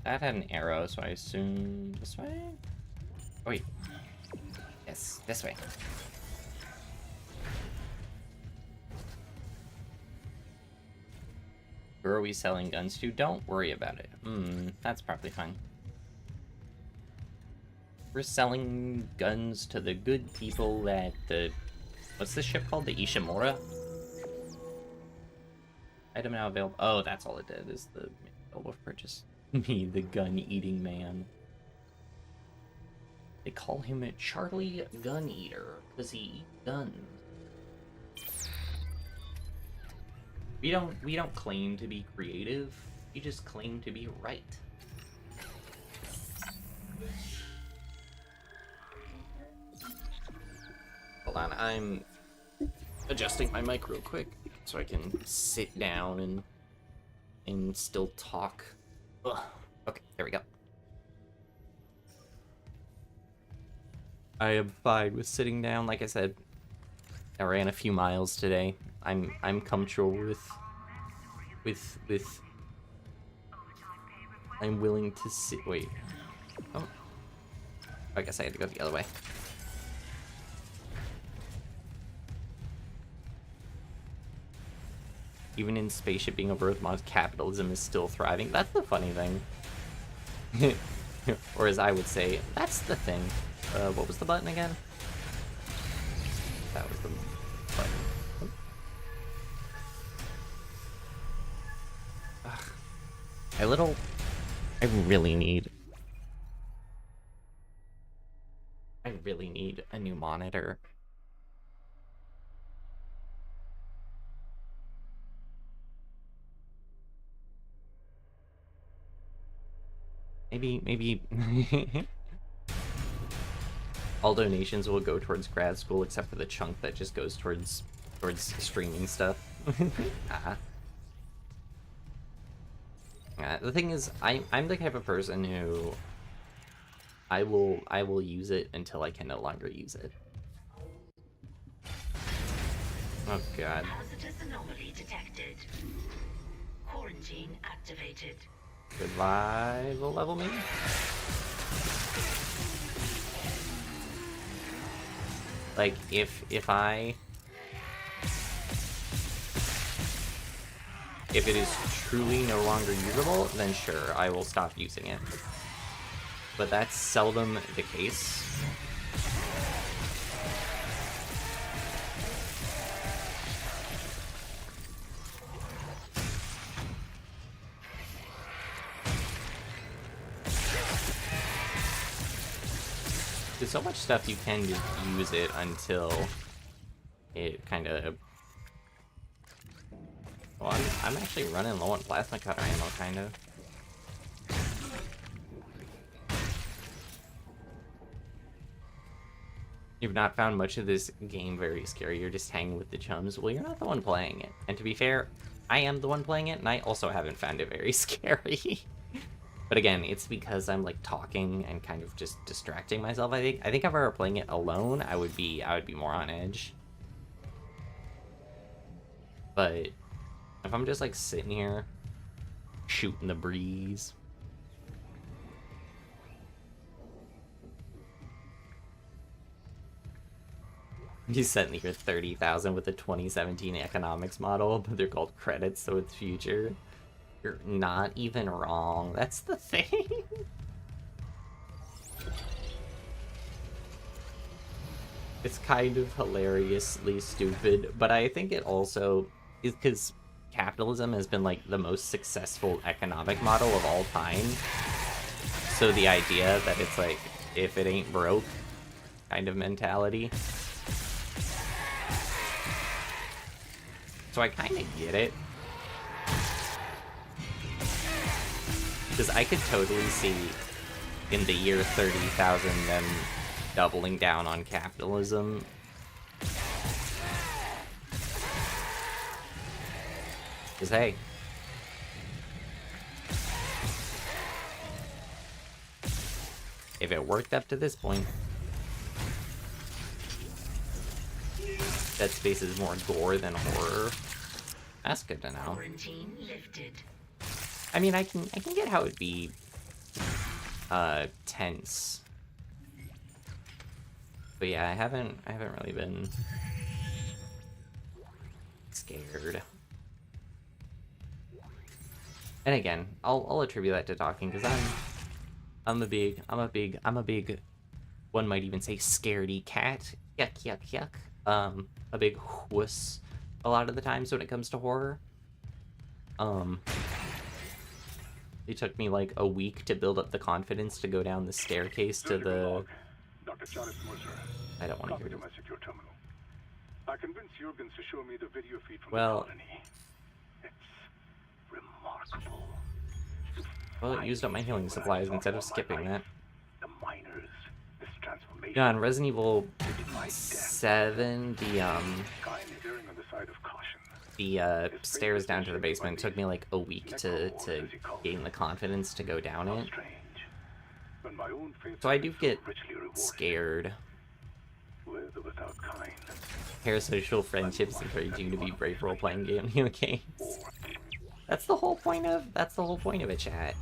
Speaker 1: That had an arrow, so I assume this way? Oh, wait. Yes, this way. Who are we selling guns to? Don't worry about it. That's probably fine. We're selling guns to the good people at the... What's this ship called? The Ishimura? Item now available. Oh, that's all it did, is the available for purchase. Me, the gun-eating man. They call him Charlie Gun Eater, because he eats guns. We don't claim to be creative, we just claim to be right. Hold on, I'm adjusting my mic real quick so I can sit down and still talk. Ugh. Okay, there we go. I am fine with sitting down. Like I said, I ran a few miles today. I'm comfortable with I'm willing to sit. Wait. Oh. I guess I had to go the other way. Even in spaceship being over Earth mods, capitalism is still thriving. That's the funny thing. Or as I would say, that's the thing. What was the button again? That was the button. Ugh. I really need a new monitor. Maybe all donations will go towards grad school except for the chunk that just goes towards streaming stuff. The thing is, I'm the type of person who I will use it until I can no longer use it. Oh god.
Speaker 8: Hazardous anomaly detected. Quarantine activated.
Speaker 1: Goodbye, low level maybe? Like, if it is truly no longer usable, then sure, I will stop using it. But that's seldom the case. There's so much stuff you can just use it until it kind of... Well, I'm actually running low on plasma cutter ammo, kind of. You've not found much of this game very scary, you're just hanging with the chums. Well, you're not the one playing it. And to be fair, I am the one playing it, and I also haven't found it very scary. But again, it's because I'm like talking and kind of just distracting myself. I think if I were playing it alone, I would be more on edge. But if I'm just like sitting here shooting the breeze, you sent me your 30,000 with the 2017 economics model, but they're called credits, so it's future. You're not even wrong. That's the thing. It's kind of hilariously stupid, but I think it also is because capitalism has been like the most successful economic model of all time. So the idea that it's like, if it ain't broke kind of mentality. So I kind of get it. Because I could totally see in the year 30,000 them doubling down on capitalism. Because hey, if it worked up to this point, Dead Space is more gore than horror. That's good to know.
Speaker 8: Quarantine lifted.
Speaker 1: I mean, I can get how it'd be tense. But yeah, I haven't really been scared. And again, I'll attribute that to talking, because I'm a big, one might even say scaredy cat. Yuck, yuck, yuck. A big wuss a lot of the times when it comes to horror. It took me like a week to build up the confidence to go down the staircase to the... I don't want to hear this.
Speaker 5: I convinced Jurgens to show me the video feed from
Speaker 1: Well...
Speaker 5: the colony. It's remarkable.
Speaker 1: Well, it used up my healing supplies instead of skipping that.
Speaker 5: The miners, this transformation.
Speaker 1: Yeah, in Resident Evil 7, the stairs down to the basement took me like a week to gain the confidence to go down it. So I do get scared. Parasocial friendships encourage you to be brave role-playing video games. That's the whole point of it, chat.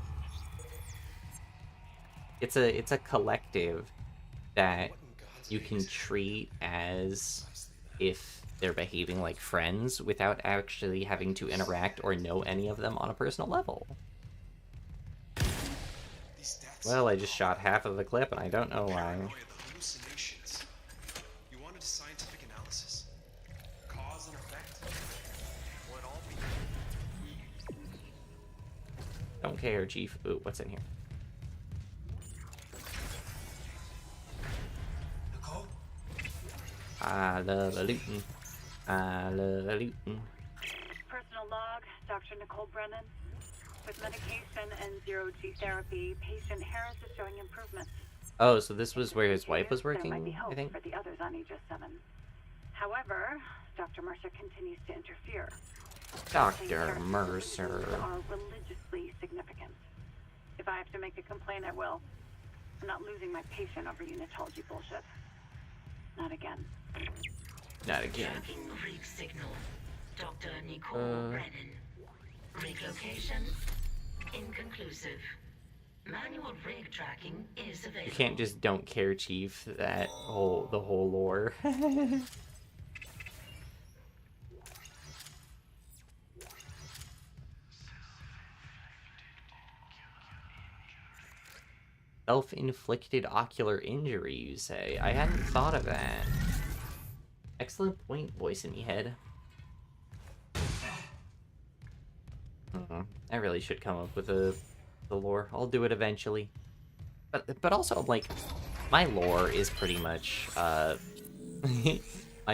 Speaker 1: It's a collective that you can treat as if they're behaving like friends without actually having to interact or know any of them on a personal level. Well, I just shot half of the clip and I don't know why.
Speaker 11: You wanted a scientific analysis? Cause and effect? What all be?
Speaker 1: Don't care, Chief. Ooh, what's in here?
Speaker 9: Nicole?
Speaker 1: I love a lootin'. I love a lootin'.
Speaker 2: Personal log, Dr. Nicole Brennan. With medication and zero-G therapy, patient Harris is showing improvement.
Speaker 1: Oh, so this was where his wife was working,
Speaker 2: There might be hope
Speaker 1: I think?
Speaker 2: for the others on Aegis 7. However, Dr. Mercer continues to interfere.
Speaker 1: Dr. Mercer.
Speaker 2: Are religiously significant. If I have to make a complaint, I will. I'm not losing my patient over unitology bullshit. Not again.
Speaker 1: Not again.
Speaker 8: Tracking rig signal. Dr. Nicole Brennan. Rig location inconclusive. Manual rig tracking is available.
Speaker 1: You can't just don't care, Chief, the whole lore. Self-inflicted ocular injury, you say? I hadn't thought of that. Excellent point, voice in me head. I really should come up with the lore. I'll do it eventually. But also, like, my lore is pretty much, my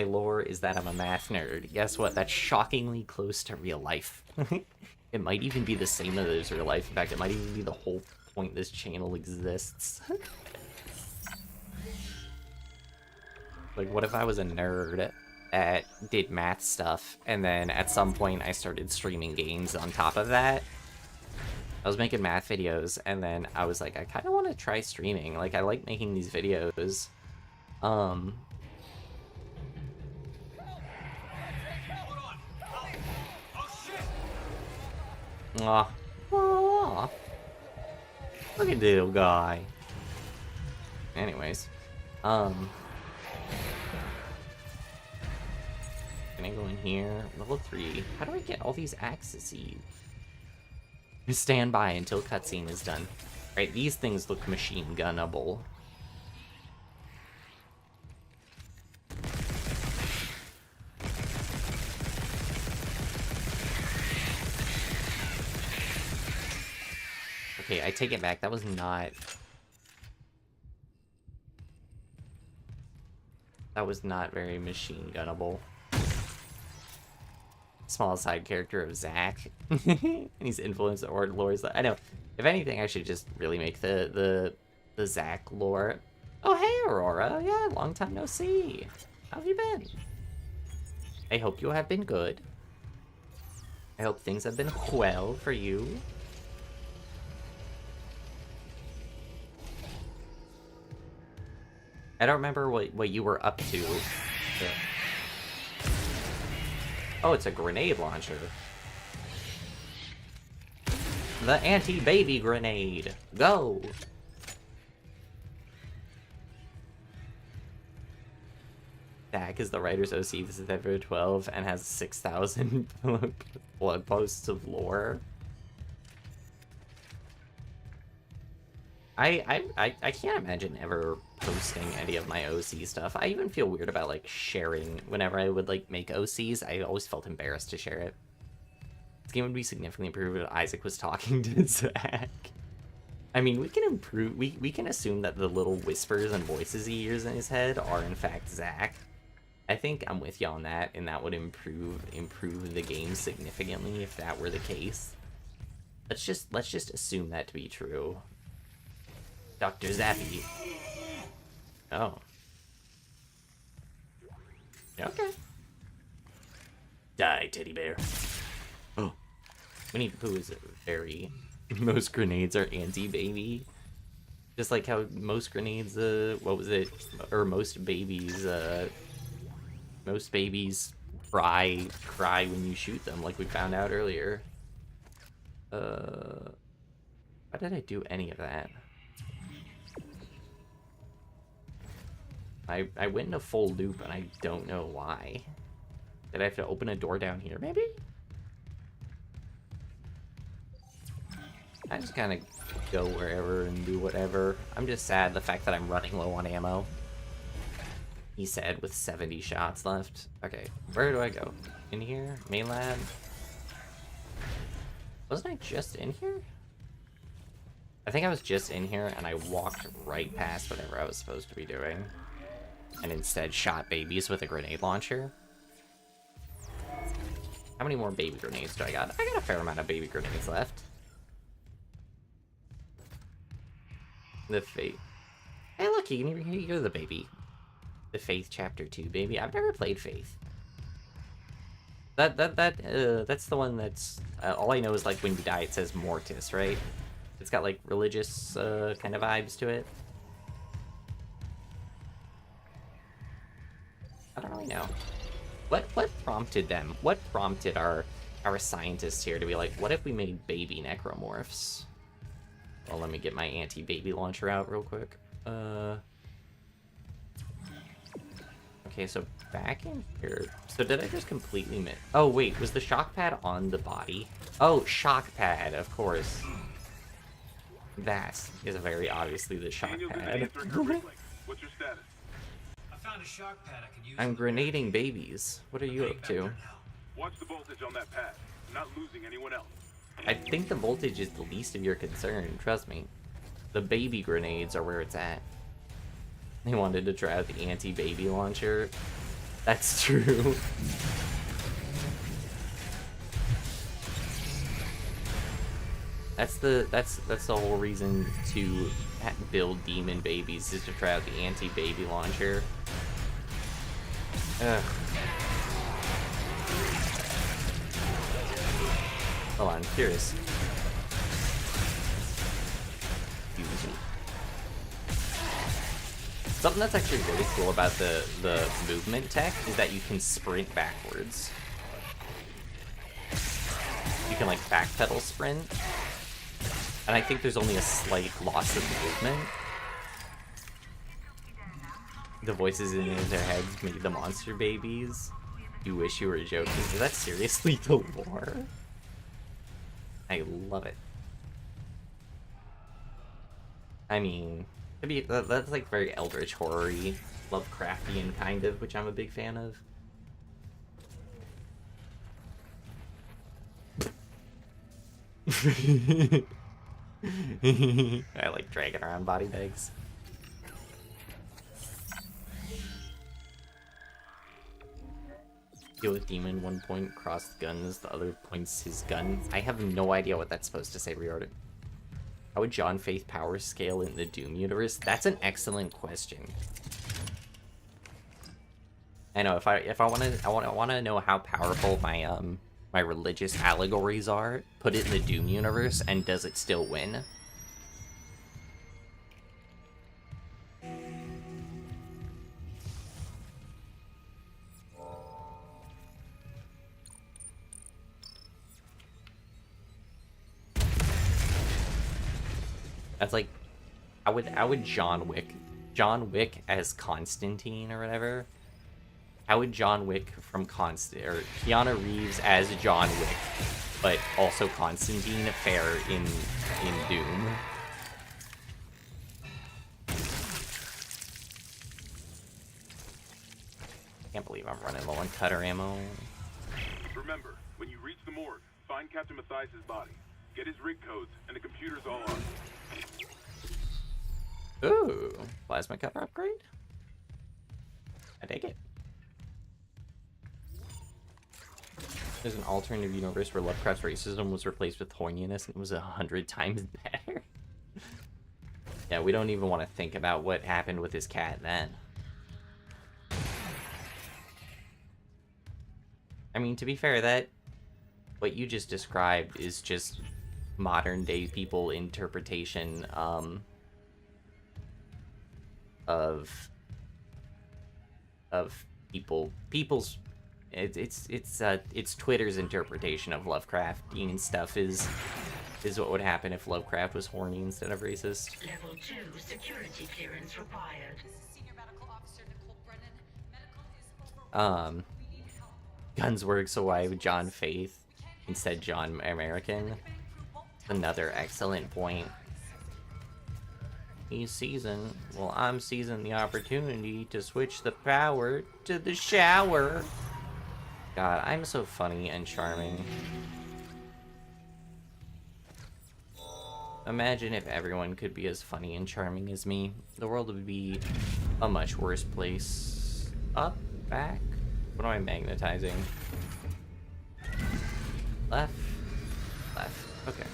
Speaker 1: lore is that I'm a math nerd. Guess what? That's shockingly close to real life. It might even be the same as real life. In fact, it might even be the whole point this channel exists. Like, what if I was a nerd that did math stuff, and then at some point I started streaming games on top of that? I was making math videos, and then I was like, I kind of want to try streaming. Like, I like making these videos. Aw. Look at the little guy. Anyways. Can I go in here? Level 3. How do I get all these accesses? Stand by until cutscene is done. Right, these things look machine gunnable. Okay, I take it back. That was not... That was not very machine gunnable. Small side character of Zack. And he's influenced the lore's. I know. If anything, I should just really make the Zack lore. Oh, hey, Aurora. Yeah, long time no see. How have you been? I hope you have been good. I hope things have been well for you. I don't remember what you were up to. Yeah. Oh, it's a grenade launcher. The anti-baby grenade. Go! Zach is the writer's OC. This is episode 12 and has 6,000 blog posts of lore. I can't imagine ever posting any of my OC stuff. I even feel weird about, like, sharing. Whenever I would, like, make OCs, I always felt embarrassed to share it. This game would be significantly improved if Isaac was talking to Zach. I mean, we can improve. We can assume that the little whispers and voices he hears in his head are in fact Zach. I think I'm with you on that, and that would improve the game significantly if that were the case. Let's just assume that to be true. Dr. Zappy. Oh. Okay. Die, teddy bear. Oh. Winnie the Pooh is very... Most grenades are anti-baby. Just like how most grenades, what was it? Or most babies cry when you shoot them, like we found out earlier. Why did I do any of that? I went in a full loop and I don't know why. Did I have to open a door down here, maybe? I just kind of go wherever and do whatever. I'm just sad the fact that I'm running low on ammo. He said with 70 shots left. Okay, where do I go? In here? Main lab? Wasn't I just in here? I think I was just in here and I walked right past whatever I was supposed to be doing. And instead shot babies with a grenade launcher. How many more baby grenades do I got? I got a fair amount of baby grenades left. The Faith. Hey, look, you're the baby. The Faith Chapter 2, baby. I've never played Faith. That's the one that's... all I know is, like, when you die, it says Mortis, right? It's got, like, religious kind of vibes to it. I don't really know. What prompted them? What prompted our scientists here to be like, what if we made baby necromorphs? Well, let me get my anti-baby launcher out real quick. Okay, so back in here. So did I just completely miss? Oh, wait, was the shock pad on the body? Oh, shock pad, of course. That is very obviously the shock pad.
Speaker 10: What's your status?
Speaker 9: I found a shock pad I can use.
Speaker 1: I'm grenading babies. What are you up to?
Speaker 10: Watch the voltage on that pad. I'm not losing anyone else.
Speaker 1: I think the voltage is the least of your concern, trust me. The baby grenades are where it's at. They wanted to try out the anti-baby launcher. That's true. That's the whole reason to build demon babies, is to try out the anti-baby launcher. Ugh. Hold on, I'm curious. Something that's actually really cool about the movement tech is that you can sprint backwards. You can, like, backpedal sprint. And I think there's only a slight loss of movement. The voices in their heads made the monster babies. You wish you were joking. Is that seriously the lore? I love it. I mean, that's like very eldritch horror-y, Lovecraftian kind of, which I'm a big fan of. I like dragging around body bags. Deal with demon, 1 point, cross guns, the other point's his gun. I have no idea what that's supposed to say, reorder. How would John Faith power scale in the Doom universe? That's an excellent question. I know, if I want to know how powerful my my religious allegories are, put it in the Doom universe, and does it still win? That's like, how would John Wick as Constantine or whatever, How would John Wick from Keanu Reeves as John Wick, but also Constantine fare in Doom? Can't believe I'm running low on cutter ammo.
Speaker 5: Remember, when you reach the morgue, find Captain Mathias' body. Get his rig codes, and the computer's all on.
Speaker 1: Ooh, plasma cutter upgrade? I take it. There's an alternative universe where Lovecraft's racism was replaced with horniness and it was 100 times better. Yeah, we don't even want to think about what happened with his cat then. I mean, to be fair, what you just described is just modern day people interpretation of people's it's Twitter's interpretation of Lovecraftian stuff is what would happen if Lovecraft was horny instead of racist.
Speaker 8: Level 2 security clearance required.
Speaker 1: Guns work, so why would John Faith instead John American? Another excellent point. He's seizing. Well, I'm seizing the opportunity to switch the power to the shower. God, I'm so funny and charming. Imagine if everyone could be as funny and charming as me. The world would be a much worse place. Up, back. What am I magnetizing? Left, left. Okay.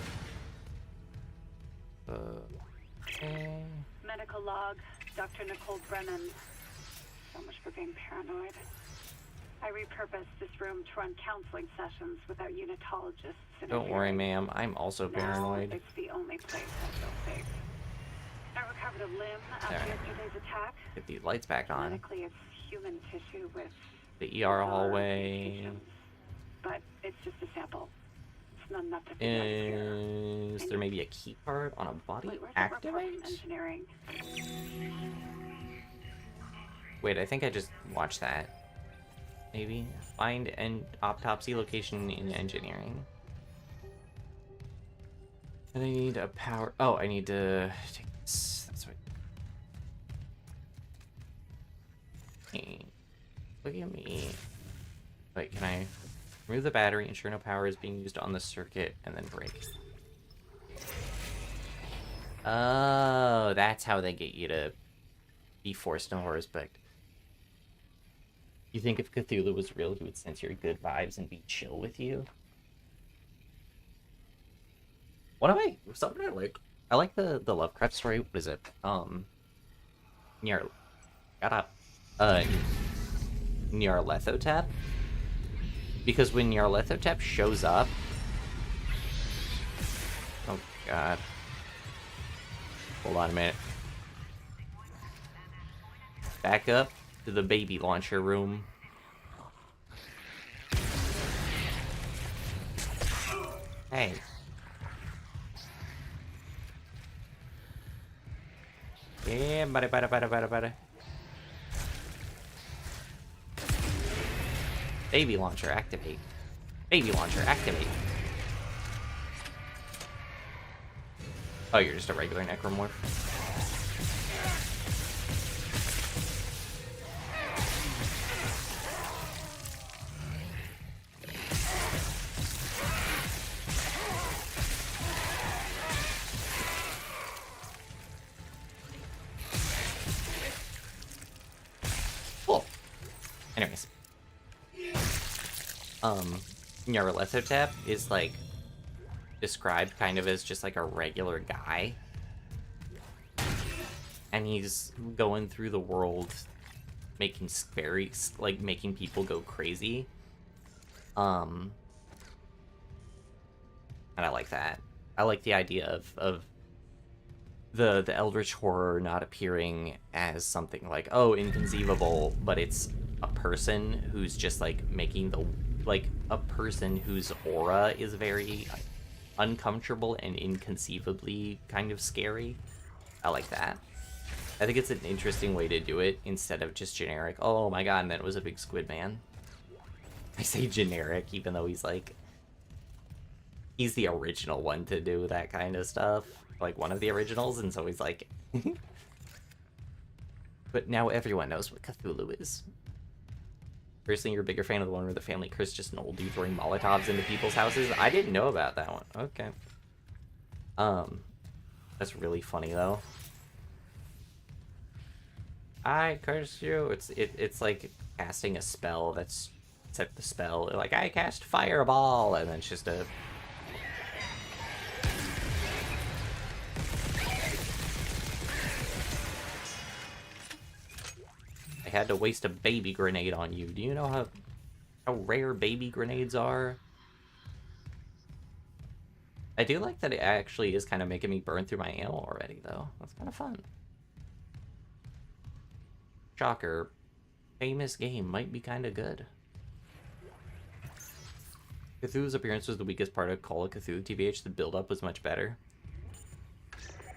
Speaker 2: Medical log, Dr. Nicole Brennan. So much for being paranoid. I repurposed this room to run counseling sessions without unitologists.
Speaker 1: Don't worry, ma'am. I'm also paranoid.
Speaker 2: Now it's the only place I feel safe. I recovered a limb after yesterday's attack.
Speaker 1: Get these lights back on.
Speaker 2: Medically, it's human tissue with
Speaker 1: the ER hallway.
Speaker 2: But it's just a sample. It's not enough to figure out.
Speaker 1: Is there maybe a key card on a body?
Speaker 2: Wait,
Speaker 1: Activate?
Speaker 2: Engineering.
Speaker 1: Wait, I think I just watched that. Maybe find an autopsy location in engineering. And I need a power. Oh, I need to take this. That's right. Hey, look at me. Wait, can I remove the battery, ensure no power is being used on the circuit, and then break? Oh, that's how they get you to be forced no respect. You think if Cthulhu was real, he would sense your good vibes and be chill with you? What am I? Something I like. I like the Lovecraft story. What is it? Nyarlathotep. Because when Nyarlathotep shows up, oh god. Hold on a minute. Back up to the baby launcher room. Hey. Yeah, buddy. Baby launcher, activate. Baby launcher, activate. Oh, you're just a regular necromorph. Anyways. Nyarlathotep is like described kind of as just like a regular guy. And he's going through the world making making people go crazy. And I like that. I like the idea of the eldritch horror not appearing as something like, oh, inconceivable, but it's a person who's just like making a person whose aura is very uncomfortable and inconceivably kind of scary. I like that. I think it's an interesting way to do it instead of just generic. Oh my god, and then it was a big squid man. I say generic, even though he's like... He's the original one to do that kind of stuff. Like, one of the originals, and so he's like... But now everyone knows what Cthulhu is. Personally, you're a bigger fan of the one where the family cursed just an old dude throwing Molotovs into people's houses? I didn't know about that one. Okay. That's really funny, though. I curse you. It's like casting a spell that's set the spell. Like, I cast Fireball, and then it's just a... I had to waste a baby grenade on you. Do you know how rare baby grenades are? I do like that it actually is kind of making me burn through my ammo already, though. That's kind of fun. Shocker. Famous game might be kind of good. Cthulhu's appearance was the weakest part of Call of Cthulhu, TBH. The build-up was much better.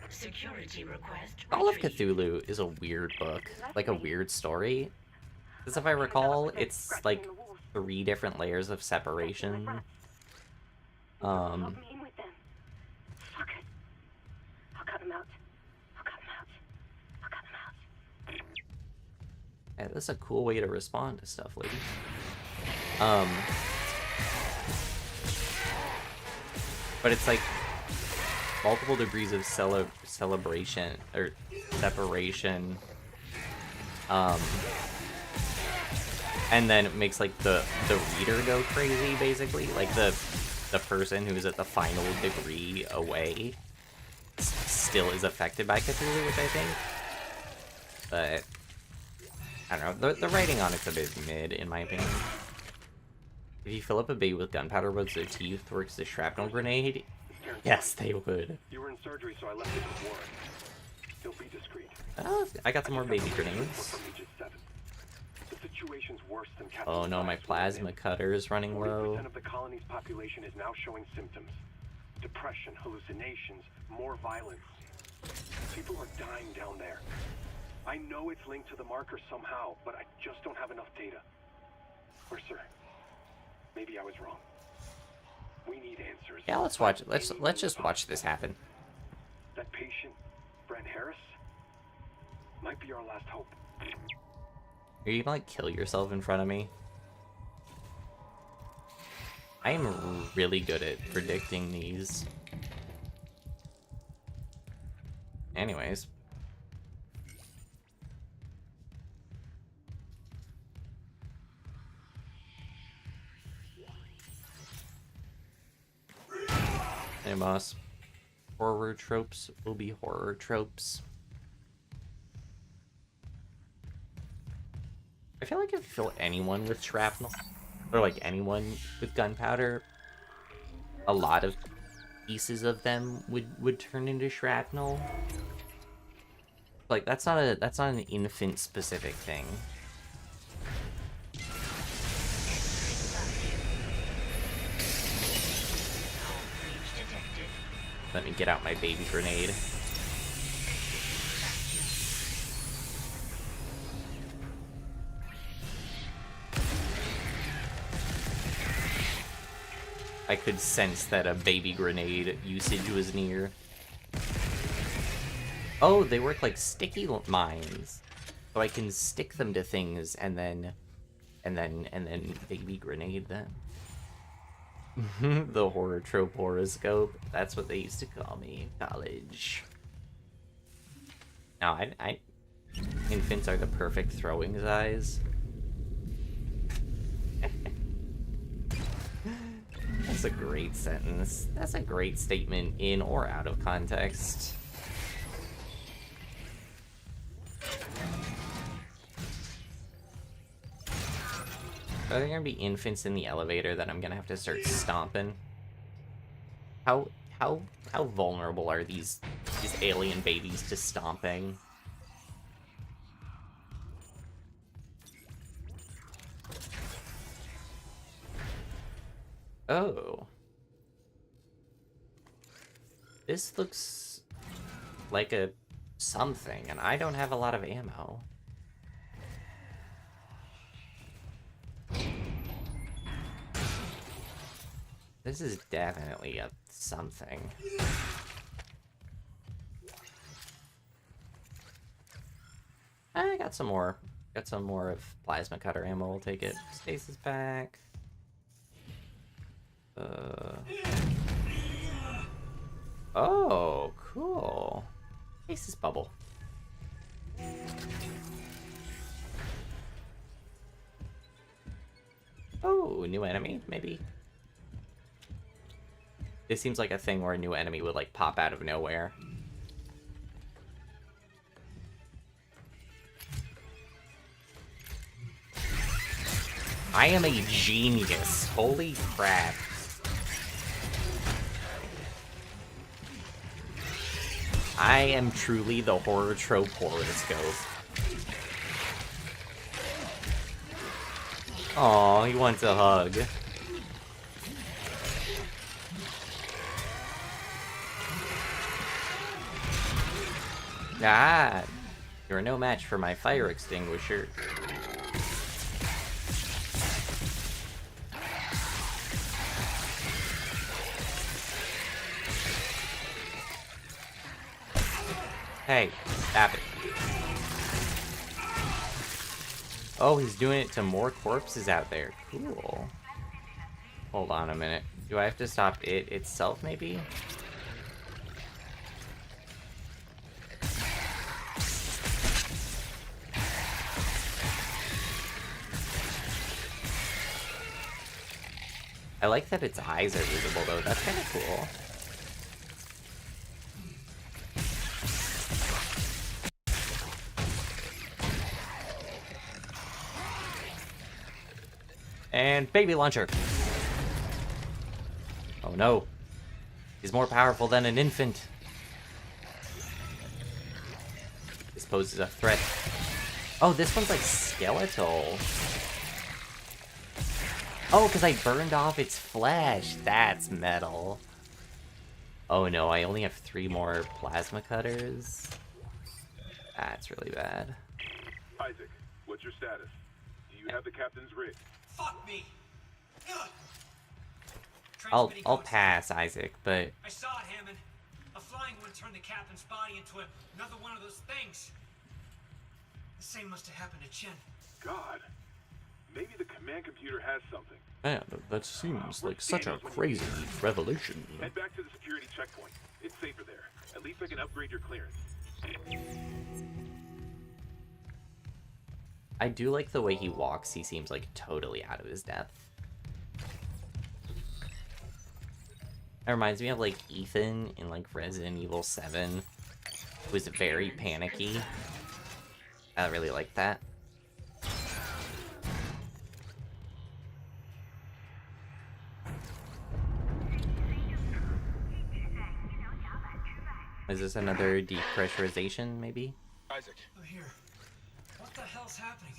Speaker 8: Security request.
Speaker 1: Call of Cthulhu is a weird book. Like a weird story. Because if I recall, it's like 3 different layers of separation. Yeah, that's a cool way to respond to stuff, ladies. But it's like multiple degrees of celebration or separation. And then it makes like the reader go crazy, basically. Like the person who's at the final degree away still is affected by Cthulhu, which I think. But I don't know. The writing on it's a bit mid, in my opinion. If you fill up a baby with gunpowder, would their teeth work as a shrapnel grenade? Yes, they would.
Speaker 5: You were in surgery, so I left it with Warren. He'll be discreet.
Speaker 1: Oh, I got some more baby grenades.
Speaker 5: The situation's worse than
Speaker 1: Oh no, my plasma cutter is running low.
Speaker 5: 40% of the colony's population is now showing symptoms. Depression, hallucinations, more violence. People are dying down there. I know it's linked to the marker somehow, but I just don't have enough data. Mercer, maybe I was wrong. We need answers.
Speaker 1: Yeah, let's watch it. Let's just watch this happen.
Speaker 5: That patient, Brent Harris, might be our last hope.
Speaker 1: Are you gonna like kill yourself in front of me? I am really good at predicting these. Anyways. Hey, boss. Horror tropes will be horror tropes. I feel like if you fill anyone with shrapnel, or like anyone with gunpowder, a lot of pieces of them would turn into shrapnel. Like that's not an infant specific thing. Let me get out my baby grenade. I could sense that a baby grenade usage was near. Oh, they work like sticky mines. So I can stick them to things and then baby grenade them. The horror trope horoscope. That's what they used to call me in college. No, infants are the perfect throwing size. That's a great sentence. That's a great statement in or out of context. Are there gonna be infants in the elevator that I'm gonna have to start stomping? How vulnerable are these alien babies to stomping? Oh. This looks like a something, and I don't have a lot of ammo. This is definitely a something. I got some more. Got some more of plasma cutter ammo. We'll take it. Stasis back. Oh, cool. Stasis bubble. Oh, new enemy, maybe? This seems like a thing where a new enemy would, like, pop out of nowhere. I am a genius. Holy crap. I am truly the horror trope horoscope. Aw, he wants a hug. Ah, you're no match for my fire extinguisher. Hey, stop it. Oh, he's doing it to more corpses out there. Cool. Hold on a minute. Do I have to stop it itself, maybe? I like that its eyes are visible, though. That's kind of cool. And baby launcher. Oh no. He's more powerful than an infant. This poses a threat. Oh, this one's like skeletal. Oh, because I burned off its flesh. That's metal. Oh no, I only have 3 more plasma cutters. That's really bad.
Speaker 5: Isaac, what's your status? Do you have the captain's rig?
Speaker 9: Fuck me!
Speaker 1: I'll pass, Isaac, but...
Speaker 9: I saw it, Hammond. A flying one turned the captain's body into another one of those things. The same must have happened to Chen.
Speaker 5: God. Maybe the command computer has something.
Speaker 1: Man, that seems like such a crazy revelation.
Speaker 5: Head back to the security checkpoint. It's safer there. At least I can upgrade your clearance.
Speaker 1: I do like the way he walks. He seems like totally out of his depth. It reminds me of like Ethan in like Resident Evil 7. Who was very panicky. I really like that. Is this another depressurization, maybe?
Speaker 11: Isaac.
Speaker 9: I'm here. What the hell's happening?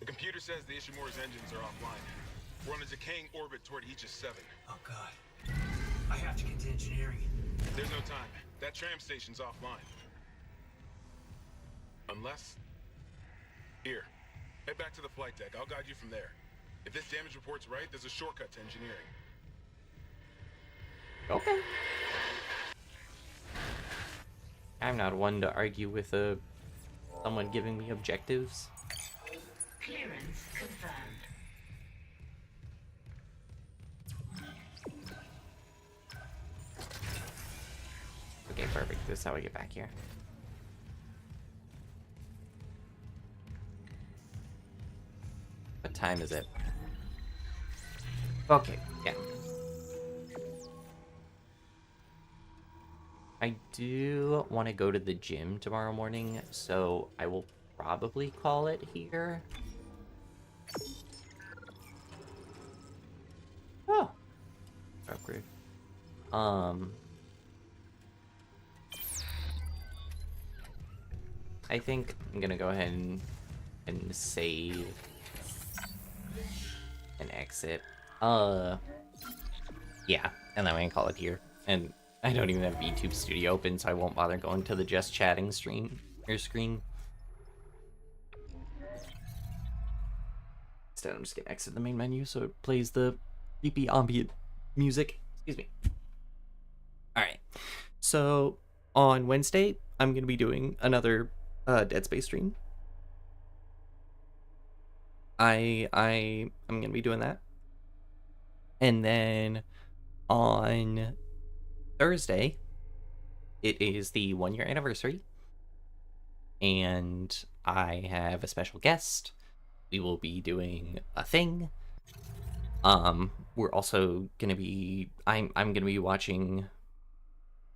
Speaker 11: The computer says the Ishimura's engines are offline. We're on a decaying orbit toward Aegis 7.
Speaker 9: Oh god. I have to get to engineering.
Speaker 11: There's no time. That tram station's offline. Unless... Here. Head back to the flight deck. I'll guide you from there. If this damage report's right, there's a shortcut to engineering.
Speaker 1: Okay. I'm not one to argue with someone giving me objectives.
Speaker 8: Clearance confirmed.
Speaker 1: Okay, perfect. This is how we get back here. What time is it? Okay, yeah. I do want to go to the gym tomorrow morning, so I will probably call it here. Oh. Upgrade. I think I'm gonna go ahead and save and exit. Yeah, and then we can call it here. And I don't even have VTube Studio open, so I won't bother going to the just chatting stream or screen. Instead, I'm just gonna exit the main menu so it plays the creepy ambient music. Excuse me. Alright. So on Wednesday, I'm gonna be doing another Dead Space stream. I'm gonna be doing that. And then on Thursday, it is the 1-year anniversary. And I have a special guest. We will be doing a thing. We're also gonna be I'm gonna be watching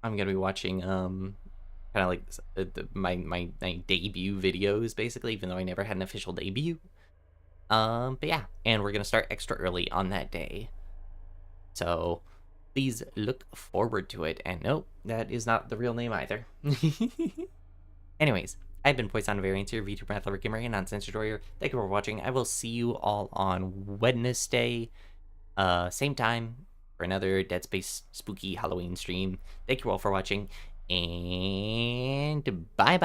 Speaker 1: kind of like my debut videos, basically, even though I never had an official debut. But yeah, and we're gonna start extra early on that day. So please look forward to it. And nope, that is not the real name either. Anyways, I've been Poisson Variants, your VTuber Math Lover Gamer and Nonsense Destroyer. Thank you for watching. I will see you all on Wednesday, same time, for another Dead Space spooky Halloween stream. Thank you all for watching, and bye-bye!